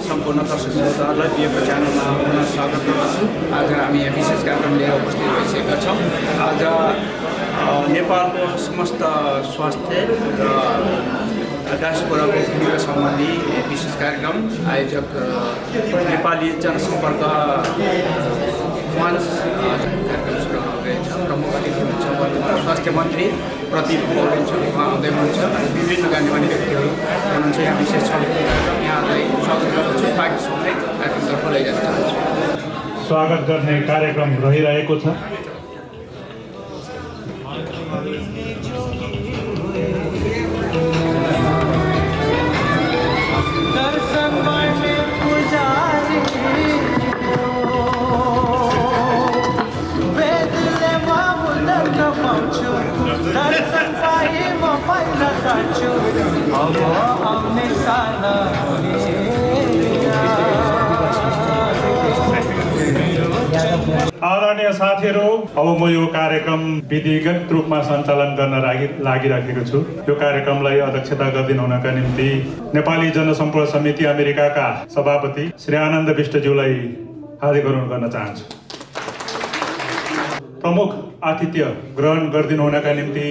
सम्पूर्ण दर्शक श्रोताहरूलाई बिएको च्यानलमा पुनः स्वागत गर्दछु। आज हामी यहाँ विशेष कार्यक्रम लिएर उपस्थित भइसकेका छौँ। आज नेपालको समस्त स्वास्थ्य र डायस्पोराको भूमिका सम्बन्धी विशेष कार्यक्रम आयोजक नेपाली जनसम्पर्क मञ्च कार्यक्रम सुरु हुँदैछ। प्रमुख अतिथि हुनुहुन्छ वर्तमान स्वास्थ्य मन्त्री प्रदीप पौडेल उहाँ आउँदै हुनुहुन्छ अनि विभिन्न गण्यमान्य व्यक्तिहरू हुनुहुन्छ। यहाँ विशेष छलफल कार्यक्रम यहाँलाई स्वागत गर्दछु। बाँकी सबै कार्यक्रमतर्फ लैजान चाहन्छु। स्वागत गर्ने कार्यक्रम रहिरहेको छ। आदरणीय साथीहरू, अब म यो कार्यक्रम विधिगत रूपमा सञ्चालन गर्न लागिराखेको छु। यो कार्यक्रमलाई अध्यक्षता गरिदिनु हुनका निम्ति नेपाली जनसम्पर्क समिति अमेरिकाका सभापति श्री आनन्द विष्टज्यूलाई हार्दिक अनुरोध गर्न चाहन्छु। प्रमुख आतिथ्य ग्रहण गरिदिनु हुनका निम्ति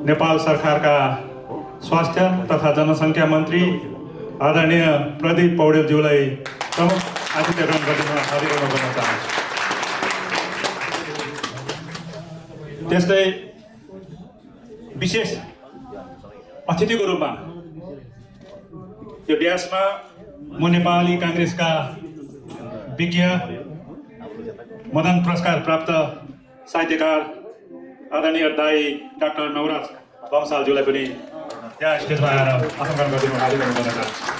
नेपाल सरकारका स्वास्थ्य तथा जनसङ्ख्या मन्त्री आदरणीय प्रदीप पौडेलज्यूलाई प्रमुख आतिथ्य ग्रहण गरिदिनु हार्दिक अनुरोध गर्न चाहन्छु। त्यस्तै विशेष अतिथिको रूपमा यो ड्यासमा म नेपाली काङ्ग्रेसका विज्ञ मदन पुरस्कार प्राप्त साहित्यकार आदरणीय दाई डाक्टर नवराज बमसालज्यूलाई पनि यहाँ स्टेजमा आएर आसङ्कन गरिदिनु हार्दिक अनुरोध गर्न चाहन्छु।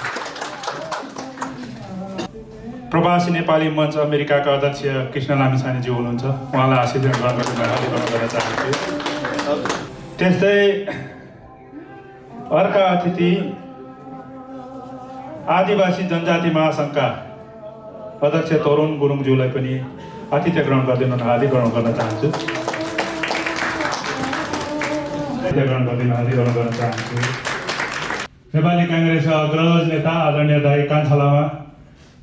प्रवासी नेपाली मञ्च अमेरिकाका अध्यक्ष कृष्ण लामिछानेज्यू हुनुहुन्छ। उहाँलाई आशीर्वाद ग्रहण गरिदिनु हार्दिक अनुरोध गर्न चाहन्छु। त्यस्तै अर्का अतिथि आदिवासी जनजाति महासङ्घका अध्यक्ष तरुण गुरुङज्यूलाई पनि आतिथ्य ग्रहण गरिदिनु हार्दिक अनुरोध गर्न चाहन्छु। नेपाली काङ्ग्रेसका अग्रज नेता आदरणीय दाई कान्छा लामा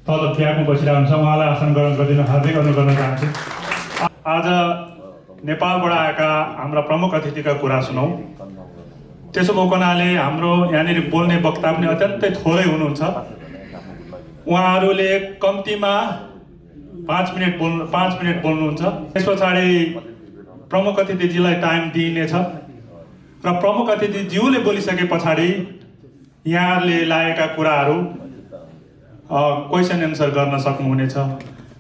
तल ट्याकमा बसिरहेको हुन्छ। उहाँलाई आसन ग्रहण गरिदिनु हार्दिक अनुरोध गर्न चाहन्छु। आज नेपालबाट आएका हाम्रा प्रमुख अतिथिका कुरा सुनौँ। त्यसो भएको हुनाले हाम्रो यहाँनिर बोल्ने वक्ता पनि अत्यन्तै थोरै हुनुहुन्छ। उहाँहरूले कम्तीमा 5 मिनट बोल्नुहुन्छ। त्यस पछाडि प्रमुख अतिथिजीलाई टाइम दिइनेछ र प्रमुख अतिथिज्यूले बोलिसके पछाडि यहाँहरूले लागेका कुराहरू क्वेसन एन्सर गर्न सक्नुहुनेछ।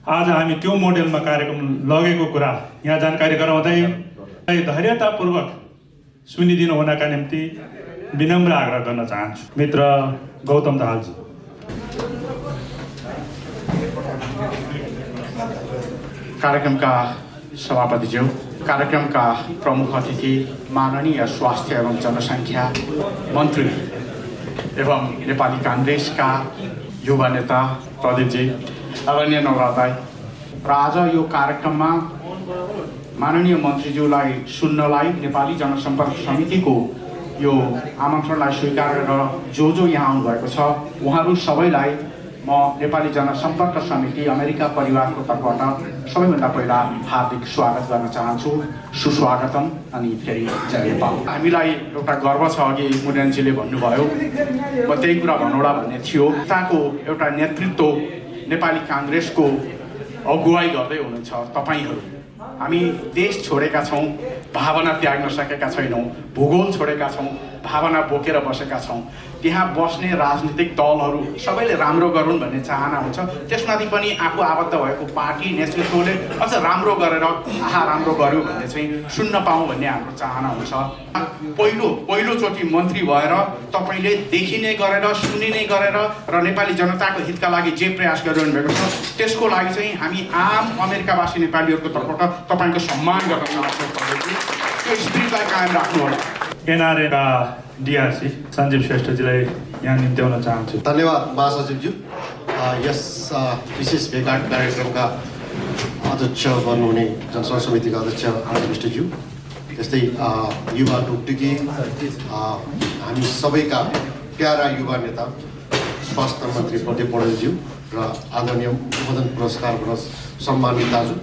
आज हामी त्यो मोडेलमा कार्यक्रम लगेको कुरा यहाँ जानकारी गराउँदै धैर्यतापूर्वक सुनिदिनु हुनका निम्ति विनम्र आग्रह गर्न चाहन्छु। मित्र गौतम दाहालजी। कार्यक्रमका सभापतिज्यू, कार्यक्रमका प्रमुख अतिथि माननीय स्वास्थ्य एवं जनसङ्ख्या मन्त्री एवं नेपाली काङ्ग्रेसका युवा नेता प्रदीपजी, आदरणीय नवराज दाई र आज यो कार्यक्रममा माननीय मन्त्रीज्यूलाई सुन्नलाई नेपाली जनसम्पर्क समितिको यो आमन्त्रणलाई स्वीकार गरेर जो यहाँ आउनुभएको छ उहाँहरू सबैलाई म नेपाली जनसम्पर्क समिति अमेरिका परिवारको तर्फबाट सबैभन्दा पहिला हार्दिक स्वागत गर्न चाहन्छु। सुस्वागतम अनि फेरि जय नेपाल। हामीलाई एउटा गर्व छ, अघि मुरेनजीले भन्नुभयो, म त्यही कुरा भनौँला भन्ने थियो। ताको एउटा नेतृत्व नेपाली काङ्ग्रेसको अगुवाई गर्दै हुनुहुन्छ तपाईहरू। हामी देश छोडेका छौँ, भावना त्याग्न सकेका छैनौँ, भूगोल छोडेका छौँ, भावना बोकेर बसेका छौँ। त्यहाँ बस्ने राजनीतिक दलहरू सबैले राम्रो गरून् भन्ने चाहना हुन्छ। त्यसमाथि पनि आफू आबद्ध भएको पार्टी नेतृत्वले अझ राम्रो गरेर राम्रो गर्यो भन्ने चाहिँ सुन्न पाऊँ भन्ने हाम्रो चाहना हुन्छ। पहिलोचोटि मन्त्री भएर तपाईँले देखिने गरेर सुनिने गरेर र नेपाली जनताको हितका लागि जे प्रयास गरिरहनु भएको छ त्यसको लागि चाहिँ हामी आम अमेरिकावासी नेपालीहरूको तर्फबाट तपाईँको सम्मान गर्न चाहन्छौँ। त्यो स्पिरिटलाई कायम राख्नुहोला। एनआरएका डिआरसी सञ्जीव श्रेष्ठजीलाई यहाँ निम्त्याउन चाहन्छु। धन्यवाद महासचिवज्यू। यस विशेष भेटघाट कार्यक्रमका अध्यक्ष बन्नुहुने जनसम्पर्क समितिका अध्यक्ष आनन्द विष्टज्यू, त्यस्तै युवा टुकटुकी हामी सबैका प्यारा युवा नेता स्वास्थ्य मन्त्री प्रदीप पौडेलज्यू र आदरणीय उद्बोधन पुरस्कारबाट सम्मानित दाजु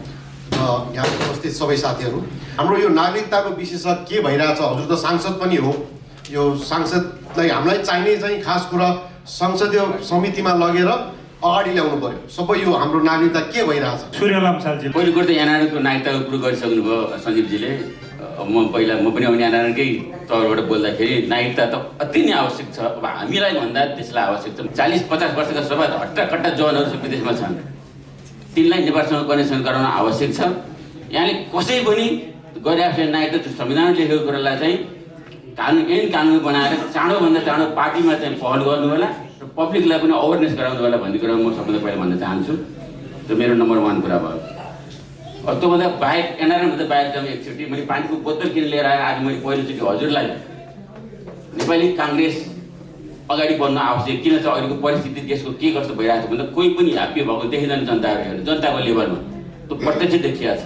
र यहाँ उपस्थित सबै साथीहरू। हाम्रो यो नागरिकताको विषय के भइरहेछ, हजुर त सांसद पनि हो, यो सांसदलाई हामीलाई चाहिने चाहिँ खास कुरा संसदीय समितिमा लगेर अगाडि ल्याउनु पर्यो। सबै यो हाम्रो नागरिकता के भइरहेछ। सूर्य लामसालजी पहिलो कुरो त एनआरएनको नागरिकताको कुरो गरिसक्नुभयो सञ्जीवजीले। म पनि अब एनआरएनकै तौरबाट बोल्दाखेरि नागरिकता त अति नै आवश्यक छ। अब हामीलाई भन्दा त्यसलाई आवश्यक छ। 40-50 वर्षका सबै हट्टाकट्टा जवानहरू विदेशमा छन्, तिनलाई नेपालसँग कनेक्सन गराउन आवश्यक छ। यहाँले कसै पनि गरिआएको नागरिकता संविधानमा लेखेको कुरालाई चाहिँ कानुन बनाएर चाँडोभन्दा चाँडो पार्टीमा चाहिँ पहल गर्नु होला र पब्लिकलाई पनि अवेरनेस गराउनु होला भन्ने कुरा म सबभन्दा पहिला भन्न चाहन्छु। त्यो मेरो नम्बर 1 कुरा भयो। त्योभन्दा बाहेक एनआरएनभन्दा बाहेक चाहिँ एकचोटि मैले पानीको बोतल किन लिएर आएँ। आज मैले पहिलोचोटि हजुरलाई नेपाली काङ्ग्रेस अगाडि बढ्न आवश्यक किन छ, अहिलेको परिस्थिति देशको के कस्तो भइरहेको छ भन्दा कोही पनि ह्याप्पी भएको देखिँदैन जनताहरू हेर्नु, जनताको लेभलमा त्यो प्रत्यक्ष देखिया छ।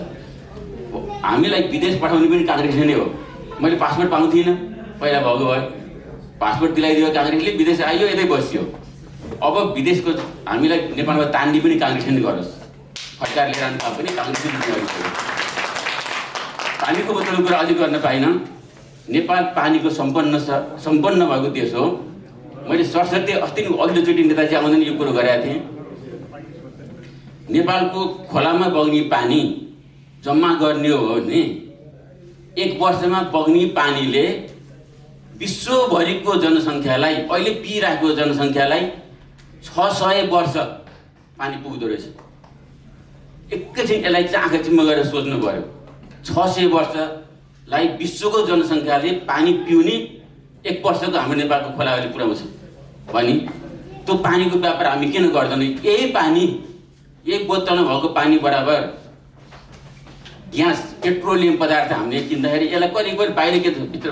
हामीलाई विदेश पठाउने पनि काङ्ग्रेसले नै हो। मैले पासपोर्ट पाउँथिनँ, पहिला भएको भए पासपोर्ट दिलाइदियो काङ्ग्रेसले, विदेश आइयो, यतै बसियो। अब विदेशको हामीलाई नेपालमा तान्ने पनि काङ्ग्रेसले नै गरोस्, फटकार लिएर आउने काम पनि काङ्ग्रेसले गरिदियो। पानीको बोतलको कुरा अझै गर्न पाइनँ। नेपाल पानीको सम्पन्न भएको देश हो। मैले सरस्वती अस्ति अघिल्लोचोटि नेताजी आउँदा यो कुरो गरेका थिएँ। नेपालको खोलामा बग्ने पानी जम्मा गर्ने हो भने 1 वर्षमा बग्ने पानीले विश्वभरिको जनसङ्ख्यालाई, अहिले पिइरहेको जनसङ्ख्यालाई 600 वर्ष पानी पुग्दो रहेछ। एकैछिन यसलाई चाहिँ आँखा चिम्म गरेर सोच्नु पर्यो। 600 वर्षलाई विश्वको जनसङ्ख्याले पानी पिउने 1 वर्षको हाम्रो नेपालको खोलाले पुर्याउँछ भने त्यो पानीको व्यापार हामी किन गर्दैनौँ? यही पानी, यही बोतलमा भएको पानी बराबर ग्यास पेट्रोलियम पदार्थ हामीले किन्दाखेरि यसलाई करिब बाहिर के भित्र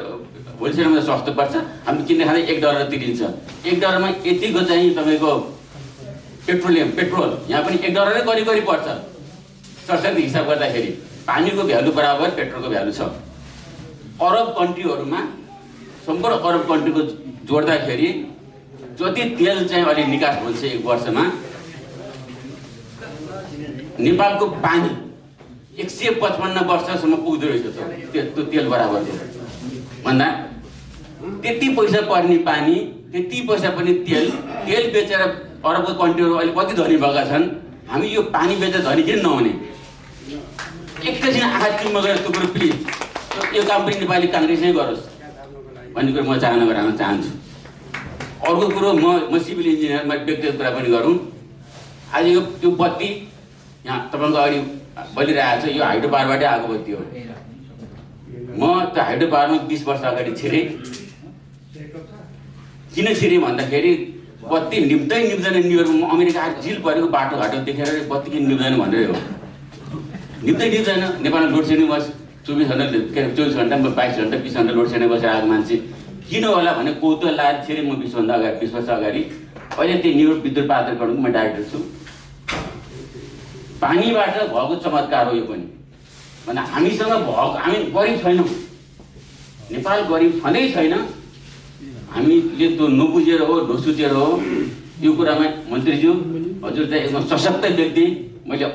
होलसेलमा सस्तो पर्छ, हामी किन्ने खाँदा $1 तिरिन्छ। $1 यतिको चाहिँ तपाईँको पेट्रोल यहाँ पनि $1 नै करिब पर्छ। सरसरी हिसाब गर्दाखेरि पानीको भ्यालु बराबर पेट्रोलको भ्यालु छ। अरब कन्ट्रीहरूमा, सम्पूर्ण अरब कन्ट्रीको जोड्दाखेरि जति तेल चाहिँ अहिले निकास हुन्छ 1 वर्षमा, नेपालको पानी 155 वर्षसम्म पुग्दो रहेछ। त्यो तेल बराबर भन्दा त्यति पैसा पर्ने पानी, त्यति पैसा पनि तेल बेचेर अरबको कन्ट्रीहरू अहिले कति धनी भएका छन्। हामी यो पानी बेचेर धनी किन नहुने? एकैछिन आँखा चिम्म गरेर त्यो कुरो प्लिज यो काम पनि नेपाली काङ्ग्रेसले गरोस् भन्ने कुरो म चाहना गराउन चाहन्छु। अर्को कुरो म सिभिल इन्जिनियरमा व्यक्तिगत कुरा पनि गरौँ। आज यो बत्ती यहाँ तपाईँको अगाडि बलिरहेको छ, यो हाइड्रो पावरबाटै आएको बत्ती हो। म त्यो हाइड्रो पावरमा 20 वर्ष अगाडि छिरेँ। किन छिरेँ भन्दाखेरि बत्ती निप्दैन न्युयोर्कमा अमेरिका झिल परेको बाटोघाटो देखेर बत्ती किन निप्दैन भनेर हो। निप्दैन। नेपालमा लोड सेडिङ बस 24 घन्टा 22 घन्टा 20 घन्टा लोड सेडिङ बसेर आएको मान्छे किन होला भने कौतुहल लागेर छिरेँ म 20 वर्ष अगाडि। अहिले त्यो न्युयोर्क विद्युत प्राधिकरणको म डाइरेक्टर छु। पानीबाट भएको चमत्कार हो यो पनि। भन्दा हामीसँग भएको, हामी गरिब छैनौँ, नेपाल गरिब छँदै छैन। हामीले त्यो नबुझेर हो, नसोचेर हो। यो कुरामा मन्त्रीज्यू हजुर चाहिँ एकदम सशक्त व्यक्ति, मैले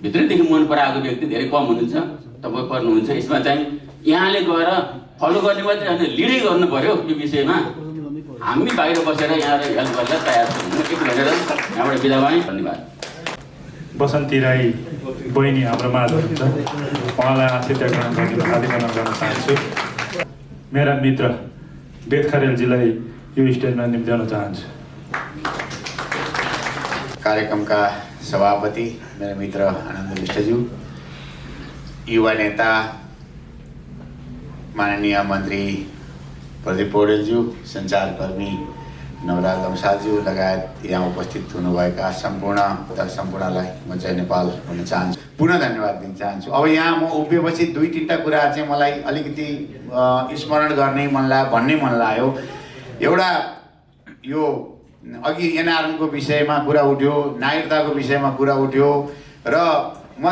भित्रैदेखि मन पराएको व्यक्ति धेरै कम हुनुहुन्छ, तपाईँ पर्नुहुन्छ। यसमा चाहिँ यहाँले गएर फलो गर्ने मात्रै होइन, लिडै गर्नु पर्यो यो विषयमा। हामी बाहिर बसेर यहाँ हेल्प गर्न तयार छौँ। म यति भनेर यहाँबाट बिदा भएँ। धन्यवाद। बसन्ती राई बहिनी हाम्रो माझ हुनुहुन्छ, उहाँलाई आतिथ्य ग्रहण गर्ने हार्दिक अनुरोध गर्न चाहन्छु। मेरा मित्र वेद खरेलजीलाई यो स्टेजमा निम्त्याउन चाहन्छु। कार्यक्रमका सभापति मेरा मित्र आनन्द विष्टज्यू, युवा नेता माननीय मन्त्री प्रदीप पौडेलज्यू, सञ्चारकर्मी नवराज लम्सालज्यू लगायत यहाँ उपस्थित हुनुभएका सम्पूर्णलाई म जय नेपाल भन्न चाहन्छु। पुनः धन्यवाद दिन चाहन्छु। अब यहाँ म उभिएपछि 2-3टा कुरा चाहिँ मलाई अलिकति स्मरण भन्ने मन लाग्यो। एउटा यो अघि एनआरएनको विषयमा कुरा उठ्यो, नागरिकताको विषयमा कुरा उठ्यो र म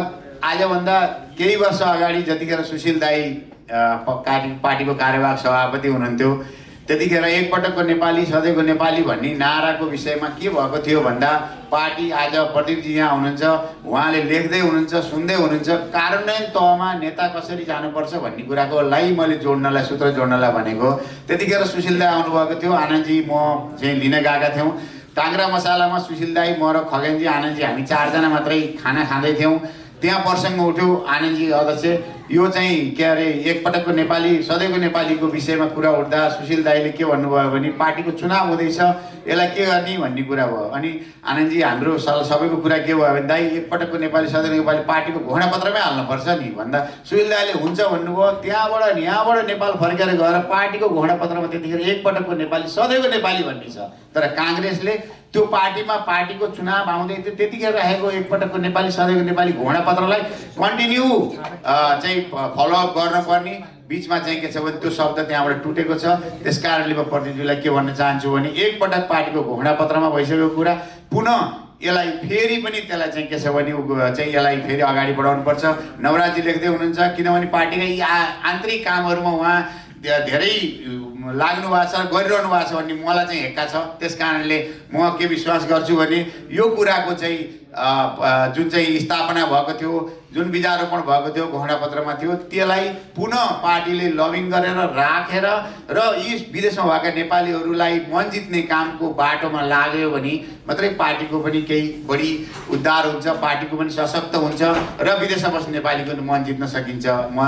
आजभन्दा केही वर्ष अगाडि जतिखेर सुशील दाई पार्टीको कार्यवाहक सभापति हुनुहुन्थ्यो त्यतिखेर एकपटकको नेपाली सधैँको नेपाली भन्ने नाराको विषयमा के भएको थियो भन्दा पार्टी आज प्रदीपजी यहाँ हुनुहुन्छ, उहाँले लेख्दै हुनुहुन्छ, सुन्दै हुनुहुन्छ, कार्यान्वयन तहमा नेता कसरी जानुपर्छ भन्ने कुराकोलाई मैले जोड्नलाई सूत्र जोड्नलाई भनेको। त्यतिखेर सुशील दाई आउनुभएको थियो, आनन्दजी म चाहिँ लिन गएका थियौँ। टाङ्ग्रा मसालामा सुशील दाई, म र खगेनजी, आनन्दजी हामी 4 जना मात्रै खाना खाँदै थियौँ। त्यहाँ प्रसङ्ग उठ्यो, आनन्दजी अध्यक्ष यो चाहिँ के अरे एकपटकको नेपाली सधैँको नेपालीको विषयमा कुरा उठ्दा सुशील दाईले के भन्नुभयो भने पार्टीको चुनाव हुँदैछ, यसलाई के गर्ने भन्ने कुरा भयो। अनि आनन्दजी हाम्रो सबैको कुरा के भयो भने दाई एकपटकको नेपाली सधैँको नेपाली पार्टीको घोषणापत्रमै हाल्नुपर्छ नि भन्दा सुशील दाईले हुन्छ भन्नुभयो। त्यहाँबाट यहाँबाट नेपाल फर्केर गएर पार्टीको घोषणापत्रमा त्यतिखेर एकपटकको नेपाली सधैँको नेपाली भन्ने छ। तर काङ्ग्रेसले त्यो पार्टीमा पार्टीको चुनाव आउँदै थियो त्यतिखेर राखेको एकपटकको नेपाली सधैँको नेपाली घोषणापत्रलाई कन्टिन्यू चाहिँ फलोअप गर्नुपर्ने, बिचमा चाहिँ के छ भने त्यो शब्द त्यहाँबाट टुटेको छ। त्यस कारणले म प्रदीपजीलाई के भन्न चाहन्छु भने एकपटक पार्टीको घोषणापत्रमा भइसकेको कुरा पुनः यसलाई फेरि पनि त्यसलाई चाहिँ के छ भने चाहिँ यसलाई फेरि अगाडि बढाउनुपर्छ। नवराजी लेख्दै हुनुहुन्छ, किनभने पार्टीका यी आन्तरिक कामहरूमा उहाँ धेरै लाग्नु भएको छ, गरिरहनु भएको छ भन्ने मलाई चाहिँ हेक्का छ। त्यस कारणले म के विश्वास गर्छु भने यो कुराको चाहिँ जुन चाहिँ स्थापना भएको थियो, जुन बीजारोपण भएको थियो घोषणापत्रमा थियो, त्यसलाई पुनः पार्टीले लबिङ गरेर राखेर र यी विदेशमा भएका नेपालीहरूलाई मन जित्ने कामको बाटोमा लाग्यो भने मात्रै पार्टीको पनि केही बढी उद्धार हुन्छ, पार्टीको पनि सशक्त हुन्छ र विदेशमा बस्ने नेपालीको पनि मन जित्न सकिन्छ। म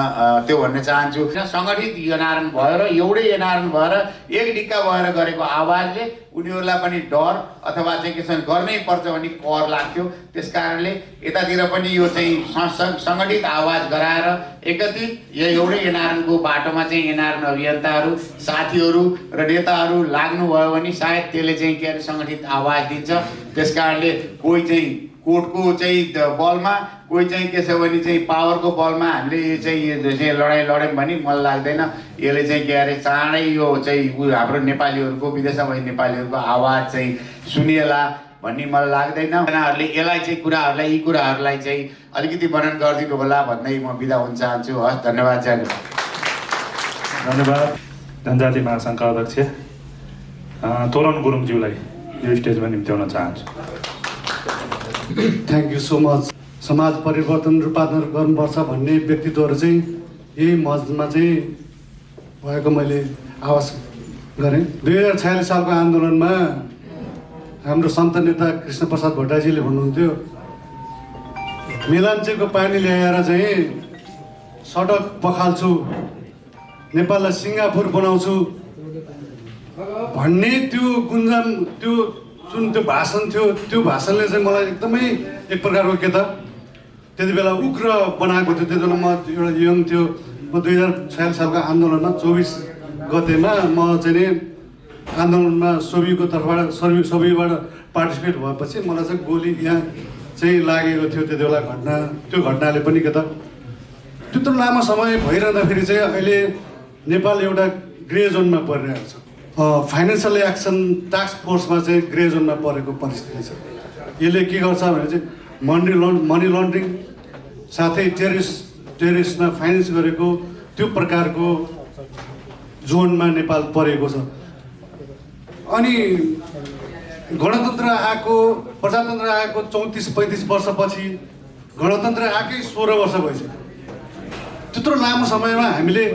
त्यो भन्न चाहन्छु। सङ्गठित एनआरएन भएर एउटै एनआरएन भएर एक डिक्का भएर गरेको आवाजले उनीहरूलाई पनि डर अथवा चाहिँ के छ गर्नै पर्छ भन्ने कर लाग्थ्यो। त्यस कारणले यतातिर पनि यो चाहिँ सङ्गठित आवाज गराएर एकत्रित यो एउटै एनआरएनको बाटोमा चाहिँ एनआरएन अभियन्ताहरू, साथीहरू र नेताहरू लाग्नुभयो भने सायद त्यसले चाहिँ के अरे सङ्गठित आवाज दिन्छ। त्यस कारणले कोही चाहिँ कोर्टको चाहिँ बलमा, कोही चाहिँ के छ भने चाहिँ पावरको बलमा हामीले चाहिँ लडाइँ लड्यौँ भने मलाई लाग्दैन यसले चाहिँ के अरे चाँडै यो चाहिँ हाम्रो नेपालीहरूको विदेशमा बस्ने नेपालीहरूको आवाज चाहिँ सुनिएला भन्ने मलाई लाग्दैन। उनीहरूले यसलाई चाहिँ यी कुराहरूलाई चाहिँ अलिकति वर्णन गरिदिनु होला भन्दै म बिदा हुन चाहन्छु। हस्, धन्यवाद। धन्यवाद। जनजाति महासङ्घका अध्यक्ष तोरण गुरुङज्यूलाई यो स्टेजमा निम्त्याउन चाहन्छु। Thank you so much. समाज परिवर्तन रूपान्तरण गर्नुपर्छ भन्ने व्यक्तित्वहरू चाहिँ यही मञ्चमा चाहिँ भएको मैले आवाज गरेँ। 2046 सालको आन्दोलनमा हाम्रो सन्त नेता कृष्ण प्रसाद भट्टराईजीले भन्नुहुन्थ्यो मेलाञ्चेको पानी ल्याएर चाहिँ सडक पखाल्छु, नेपाललाई सिङ्गापुर बनाउँछु भन्ने त्यो गुन्जाम, त्यो जुन त्यो भाषण थियो, त्यो भाषणले चाहिँ मलाई एकदमै एक प्रकारको के त त्यति बेला उग्र बनाएको थियो। त्यति बेला म एउटा यङ थियो। म 2046 सालको आन्दोलनमा 24 गतेमा म चाहिँ नि आन्दोलनमा सोभिको तर्फबाट सोभिबाट पार्टिसिपेट भएपछि मलाई चाहिँ गोली यहाँ चाहिँ लागेको थियो। त्यति बेला त्यो घटनाले पनि के त त्यत्रो लामो समय भइरहँदाखेरि चाहिँ अहिले नेपाल एउटा ग्रे जोनमा परिरहेको छ। फाइनेन्सियल एक्सन टास्क फोर्समा चाहिँ ग्रे जोनमा परेको परिस्थिति छ। यसले के गर्छ भने चाहिँ मनी लन्ड्रिङ साथै टेरिस्टमा फाइनेन्स गरेको त्यो प्रकारको जोनमा नेपाल परेको छ। अनि गणतन्त्र आएको, प्रजातन्त्र आएको 34-35 वर्षपछि गणतन्त्र आएकै 16 वर्ष भइसक्यो। त्यत्रो लामो समयमा हामीले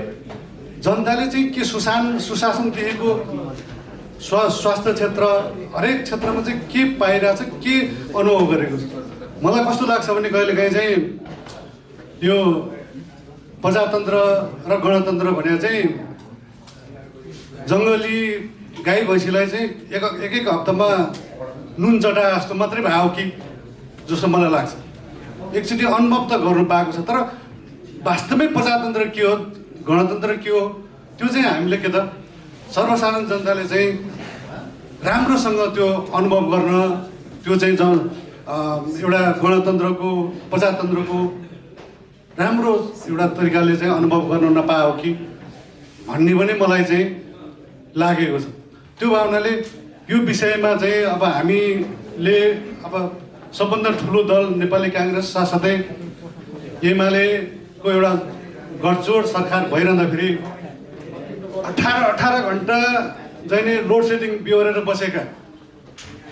जनताले चाहिँ के सुशासन देखेको, स्वास्थ्य क्षेत्र हरेक क्षेत्रमा चाहिँ के पाइरहेछ, के अनुभव गरेको छ। मलाई कस्तो लाग्छ भने कहिलेकाहीँ चाहिँ यो प्रजातन्त्र र गणतन्त्र भने चाहिँ जङ्गली गाई भैँसीलाई चाहिँ एक हप्तामा नुन चटा जस्तो मात्रै भयो कि जस्तो मलाई लाग्छ। एकचोटि अनुभव त गर्नु पाएको छ, तर वास्तवमै प्रजातन्त्र के हो, गणतन्त्र के हो, त्यो चाहिँ हामीले के त सर्वसाधारण जनताले चाहिँ राम्रोसँग त्यो अनुभव गर्न, त्यो चाहिँ एउटा गणतन्त्रको प्रजातन्त्रको राम्रो एउटा तरिकाले चाहिँ अनुभव गर्न नपायो कि भन्ने पनि मलाई चाहिँ लागेको छ। त्यो भावनाले यो विषयमा चाहिँ अब हामीले अब सबभन्दा ठुलो दल नेपाली काङ्ग्रेस साथसाथै एमालेको एउटा गठजोड सरकार भइरहँदाखेरि 18 घन्टा चाहिँ नि लोड सेडिङ बिहोरेर बसेका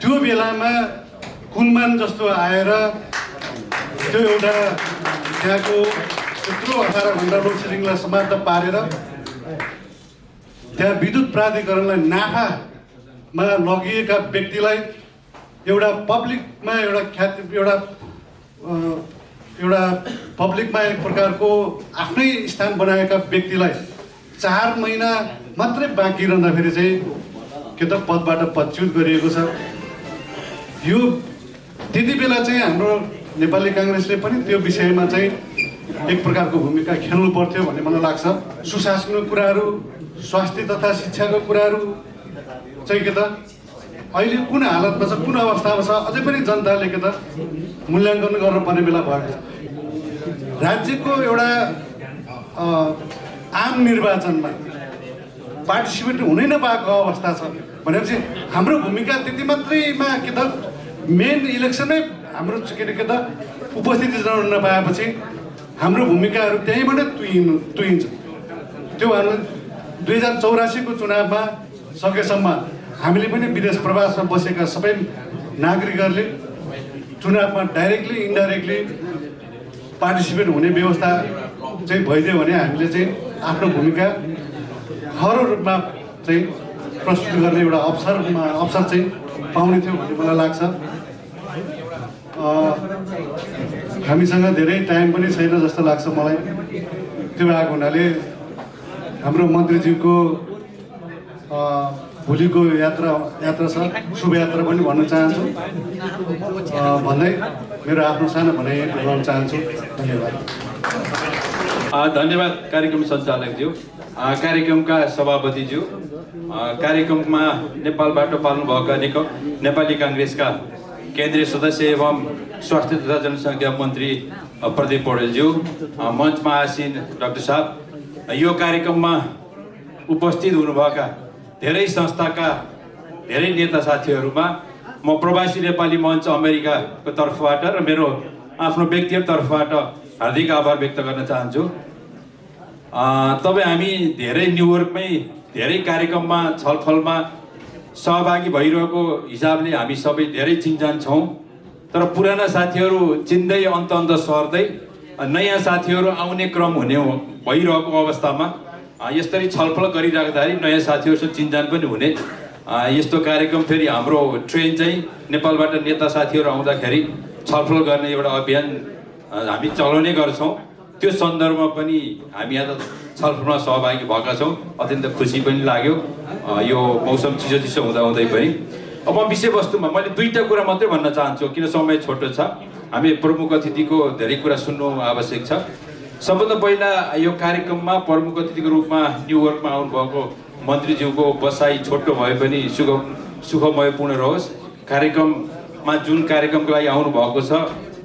त्यो बेलामा कुलमान जस्तो आएर त्यो एउटा त्यहाँको त्यत्रो 18 घन्टा लोड सेडिङलाई समाप्त पारेर त्यहाँ विद्युत प्राधिकरणलाई नाफामा लगिएका व्यक्तिलाई एउटा पब्लिकमा एउटा पब्लिकमा एक प्रकारको आफ्नै स्थान बनाएका व्यक्तिलाई 4 महिना मात्रै बाँकी रहँदाखेरि चाहिँ के त पदबाट पदच्युत गरिएको छ। यो त्यति बेला चाहिँ हाम्रो नेपाली काङ्ग्रेसले पनि त्यो विषयमा चाहिँ एक प्रकारको भूमिका खेल्नु पर्थ्यो भन्ने मलाई लाग्छ। सुशासनको कुराहरू, स्वास्थ्य तथा शिक्षाको कुराहरू चाहिँ के त अहिले कुन हालतमा छ, कुन अवस्थामा छ, अझै पनि जनताले के त मूल्याङ्कन गर्नुपर्ने बेला भएको छ। राज्यको एउटा आम निर्वाचनमा पार्टिसिपेट हुनै नपाएको अवस्था छ भनेपछि हाम्रो भूमिका त्यति मात्रैमा के त मेन इलेक्सनै हाम्रो के त उपस्थिति जनाउन नपाएपछि हाम्रो भूमिकाहरू त्यहीँबाट तुइन्छ। त्यो हाम्रो 2084 को चुनावमा सकेसम्म हामीले पनि विदेश प्रवासमा बसेका सबै नागरिकहरूले चुनावमा डाइरेक्टली इन्डाइरेक्टली पार्टिसिपेट हुने व्यवस्था चाहिँ भइदियो भने हामीले चाहिँ आफ्नो भूमिका खरो रूपमा चाहिँ प्रस्तुत गर्ने एउटा अवसर चाहिँ पाउने थियो भन्ने मलाई लाग्छ। हामीसँग धेरै टाइम पनि छैन जस्तो लाग्छ मलाई। त्यो भएको हुनाले हाम्रो मन्त्रीज्यूको भोलिको यात्रा छ, शुभयात्रा पनि भन्न चाहन्छु भन्दै मेरो आफ्नो सानो भनाइ गर्न चाहन्छु। धन्यवाद। धन्यवाद कार्यक्रम सञ्चालकज्यू, कार्यक्रमका सभापतिज्यू, कार्यक्रममा नेपालबाट पाल्नुभएका नेपाली काङ्ग्रेसका केन्द्रीय सदस्य एवं स्वास्थ्य तथा जनसङ्ख्या मन्त्री प्रदीप पौडेलज्यू, मञ्चमा आसीन डाक्टर साहब, यो कार्यक्रममा उपस्थित हुनुभएका धेरै संस्थाका धेरै नेता साथीहरूमा म प्रवासी नेपाली मञ्च अमेरिकाको तर्फबाट र मेरो आफ्नो व्यक्तिगत तर्फबाट हार्दिक आभार व्यक्त गर्न चाहन्छु। तपाईँ हामी धेरै न्युयोर्कमै धेरै कार्यक्रममा छलफलमा सहभागी भइरहेको हिसाबले हामी सबै धेरै चिन्जान छौँ। तर पुराना साथीहरू चिन्दै अन्त सर्दै नयाँ साथीहरू आउने क्रम भइरहेको अवस्थामा यसरी छलफल गरिराख्दाखेरि नयाँ साथीहरूसँग चिन्जान पनि हुने यस्तो कार्यक्रम फेरि हाम्रो ट्रेन चाहिँ नेपालबाट नेता साथीहरू आउँदाखेरि छलफल गर्ने एउटा अभियान हामी चलाउने गर्छौँ। त्यो सन्दर्भमा पनि हामी आज छलफलमा सहभागी भएका छौँ। अत्यन्त खुसी पनि लाग्यो यो मौसम चिसो हुँदाहुँदै पनि। अब म विषयवस्तुमा मैले दुईवटा कुरा मात्रै भन्न चाहन्छु किन समय छोटो छ। हामी प्रमुख अतिथिको धेरै कुरा सुन्नु आवश्यक छ। सबभन्दा पहिला यो कार्यक्रममा प्रमुख अतिथिको रूपमा न्युयोर्कमा आउनुभएको मन्त्रीज्यूको बसाइ छोटो भए पनि सुखमयपूर्ण रहोस्। कार्यक्रममा जुन कार्यक्रमको लागि आउनुभएको छ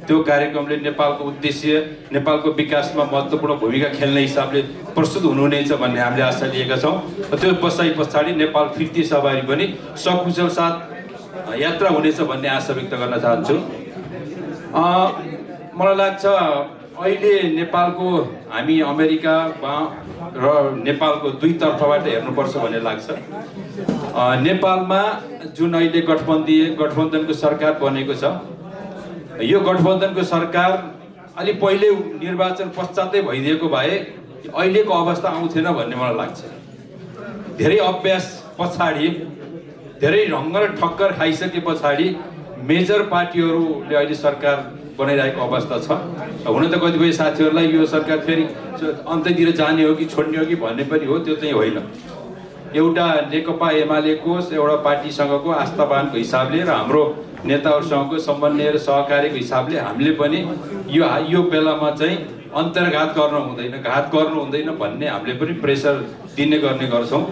त्यो कार्यक्रमले नेपालको उद्देश्य, नेपालको विकासमा महत्त्वपूर्ण भूमिका खेल्ने हिसाबले प्रस्तुत हुनुहुनेछ भन्ने हामीले आशा लिएका छौँ। त्यो बसाइ पछाडि नेपाल फिर्ती सवारी पनि सकुशल साथ यात्रा हुनेछ भन्ने आशा व्यक्त गर्न चाहन्छु। मलाई लाग्छ अहिले नेपालको हामी अमेरिका र नेपालको दुई तर्फबाट हेर्नुपर्छ भन्ने लाग्छ। नेपालमा जुन अहिले गठबन्धनको सरकार बनेको छ, यो गठबन्धनको सरकार अलि पहिले निर्वाचन पश्चातै भइदिएको भए अहिलेको अवस्था आउँथेन भन्ने मलाई लाग्छ। धेरै अभ्यास पछाडि, धेरै ढङ्ग र ठक्कर खाइसके पछाडि मेजर पार्टीहरूले अहिले सरकार बनाइरहेको अवस्था छ। हुन त कतिपय साथीहरूलाई यो सरकार फेरि अन्त्यतिर जाने हो कि छोड्ने हो कि भन्ने पनि हो, त्यो चाहिँ होइन। एउटा नेकपा एमालेको एउटा पार्टीसँगको आस्थावानको हिसाबले र हाम्रो नेताहरूसँगको समन्वय र सहकार्यको हिसाबले हामीले पनि यो बेलामा चाहिँ अन्तर्घात गर्नु हुँदैन भन्ने हामीले पनि प्रेसर दिने गर्ने गर्छौँ।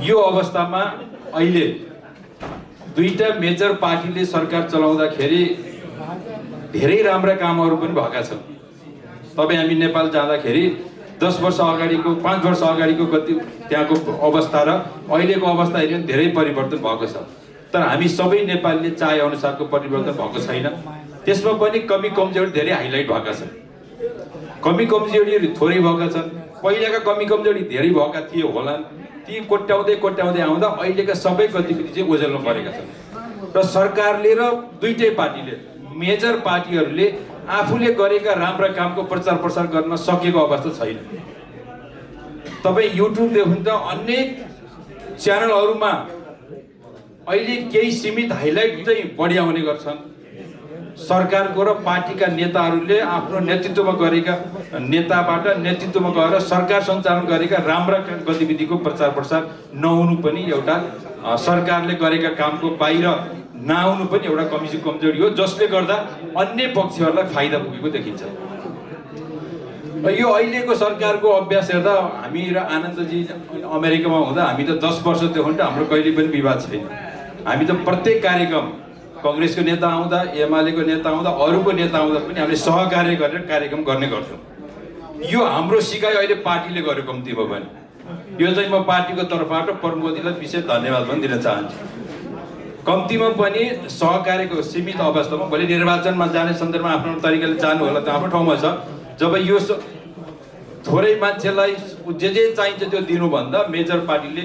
यो अवस्थामा अहिले दुईटा मेजर पार्टीले सरकार चलाउँदाखेरि धेरै राम्रा कामहरू पनि भएका छन्। तपाईँ हामी नेपाल जाँदाखेरि 10 वर्ष अगाडिको 5 वर्ष अगाडिको त्यहाँको अवस्था र अहिलेको अवस्था हेऱ्यो भने धेरै परिवर्तन भएको छ। तर हामी सबै नेपालीले चाहे अनुसारको परिवर्तन भएको छैन। त्यसमा पनि कमी कमजोरी धेरै हाइलाइट भएका छन्। कमी कमजोरीहरू थोरै भएका छन्। पहिलाका कमी कमजोरी धेरै भएका थिए होलान्, ती कोट्याउँदै आउँदा अहिलेका सबै गतिविधि चाहिँ ओझेलमा परेका छन् र सरकारले र दुईटै पार्टीले मेजर पार्टीहरूले आफूले गरेका राम्रा कामको प्रचार प्रसार गर्न सकेको अवस्था छैन। तपाईँ युट्युब देख्नु त अनेक च्यानलहरूमा अहिले केही सीमित हाइलाइट चाहिँ बढी आउने गर्छन्। सरकारको र पार्टीका नेताहरूले आफ्नो नेतृत्वमा गरेका नेतृत्वमा गएर सरकार सञ्चालन गरेका राम्रा गतिविधिको प्रचार प्रसार नहुनु पनि एउटा सरकारले गरेका कामको बाहिर नआउनु पनि एउटा कमजोरी हो, जसले गर्दा अन्य पक्षहरूलाई फाइदा पुगेको देखिन्छ। यो अहिलेको सरकारको अभ्यास हेर्दा हामी र आनन्दजी अमेरिकामा हुँदा हामी त 10 वर्ष त्यो हुन्थ्यो, हाम्रो कहिले पनि विवाद छैन। हामी त प्रत्येक कार्यक्रम कांग्रेसको नेता आउँदा, एमालेको नेता आउँदा, अरूको नेता आउँदा पनि हामीले सहकार्य गरेर कार्यक्रम गर्ने गर्छौँ। यो हाम्रो सिकाइ अहिले पार्टीले गर्यो कम्तीमा पनि। यो चाहिँ म पार्टीको तर्फबाट प्रमुख मोदीलाई विशेष धन्यवाद पनि दिन चाहन्छु। कम्तीमा पनि सहकार्यको सीमित अवस्थामा भोलि निर्वाचनमा जाने सन्दर्भमा आफ्नो तरिकाले जानु होला, त आफ्नो ठाउँमा छ। जब यो थोरै मान्छेलाई जे चाहिन्छ त्यो दिनुभन्दा मेजर पार्टीले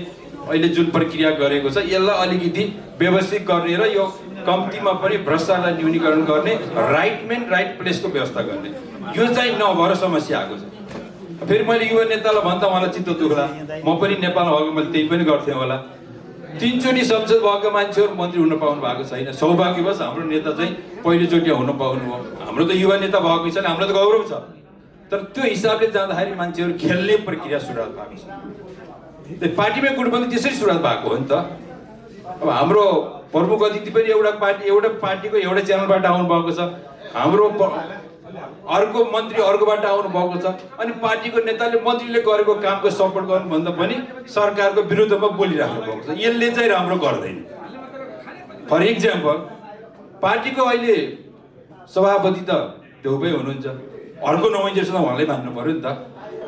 अहिले जुन प्रक्रिया गरेको छ यसलाई अलिकति व्यवस्थित गर्ने र यो कम्तीमा पनि भ्रष्टाचारलाई न्यूनीकरण गर्ने, राइट प्लेसको व्यवस्था गर्ने, यो चाहिँ नभएर समस्या आएको छ। फेरि मैले युवा नेतालाई भन्दा उहाँलाई चित्त दुख्ला, म पनि नेपालमा भएको मैले त्यही पनि गर्थेँ होला। 3 चोटि संसद भएको मान्छेहरू मन्त्री हुन पाउनु भएको छैन। सौभाग्यवश हाम्रो नेता चाहिँ पहिलोचोटि हुन पाउनु हो। हाम्रो त युवा नेता भएको छैन, हाम्रो त गौरव छ। तर त्यो हिसाबले जाँदाखेरि मान्छेहरू खेल्ने प्रक्रिया सुरुवात भएको छ। पार्टीमै गुटबन्दी त्यसरी सुरुवात भएको हो नि त। अब हाम्रो प्रमुख अतिथि पनि एउटा पार्टीको एउटा च्यानलबाट आउनु भएको छ, हाम्रो अर्को मन्त्री अर्कोबाट आउनु भएको छ, अनि पार्टीको नेताले मन्त्रीले गरेको कामको सपोर्ट गर्नुभन्दा पनि सरकारको विरुद्धमा बोलिराख्नु भएको छ। यसले चाहिँ राम्रो गर्दैन। फर इक्जाम्पल पार्टीको अहिले सभापति त देउपै हुनुहुन्छ, अर्को नौइन्जेलसम्म उहाँले मान्नु पर्यो नि त।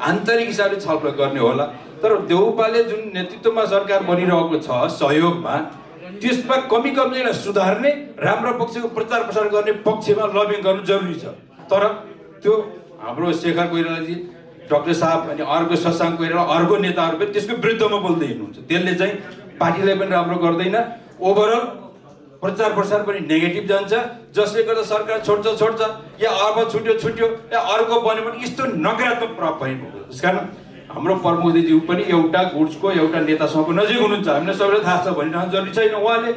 आन्तरिक हिसाबले छलफल गर्ने होला, तर देउपाले जुन नेतृत्वमा सरकार बनिरहेको छ सहयोगमा, त्यसमा कमी कमजोरीलाई सुधार्ने, राम्रो पक्षको प्रचार प्रसार गर्ने पक्षमा लबिङ गर्नु जरुरी छ। तर त्यो हाम्रो शेखर कोइरालाजी, डाक्टर साहब अनि अर्को शशाङ्क कोइराला, अर्को नेताहरू पनि त्यसको विरुद्धमा बोल्दै हिँड्नुहुन्छ। त्यसले चाहिँ पार्टीलाई पनि राम्रो गर्दैन, ओभरअल प्रचार प्रसार पनि नेगेटिभ जान्छ, जसले गर्दा सरकार छोड्छ या अब छुट्यो या अर्को बन्यो भने यस्तो नकारात्मक प्रभाव परिरहेको छ। त्यसकारण हाम्रो प्रमुखज्यू पनि एउटा गुट्सको एउटा नेतासँगको नजिक हुनुहुन्छ, हामीलाई सबैलाई थाहा छ भनिरहनु जरुरी छैन। उहाँले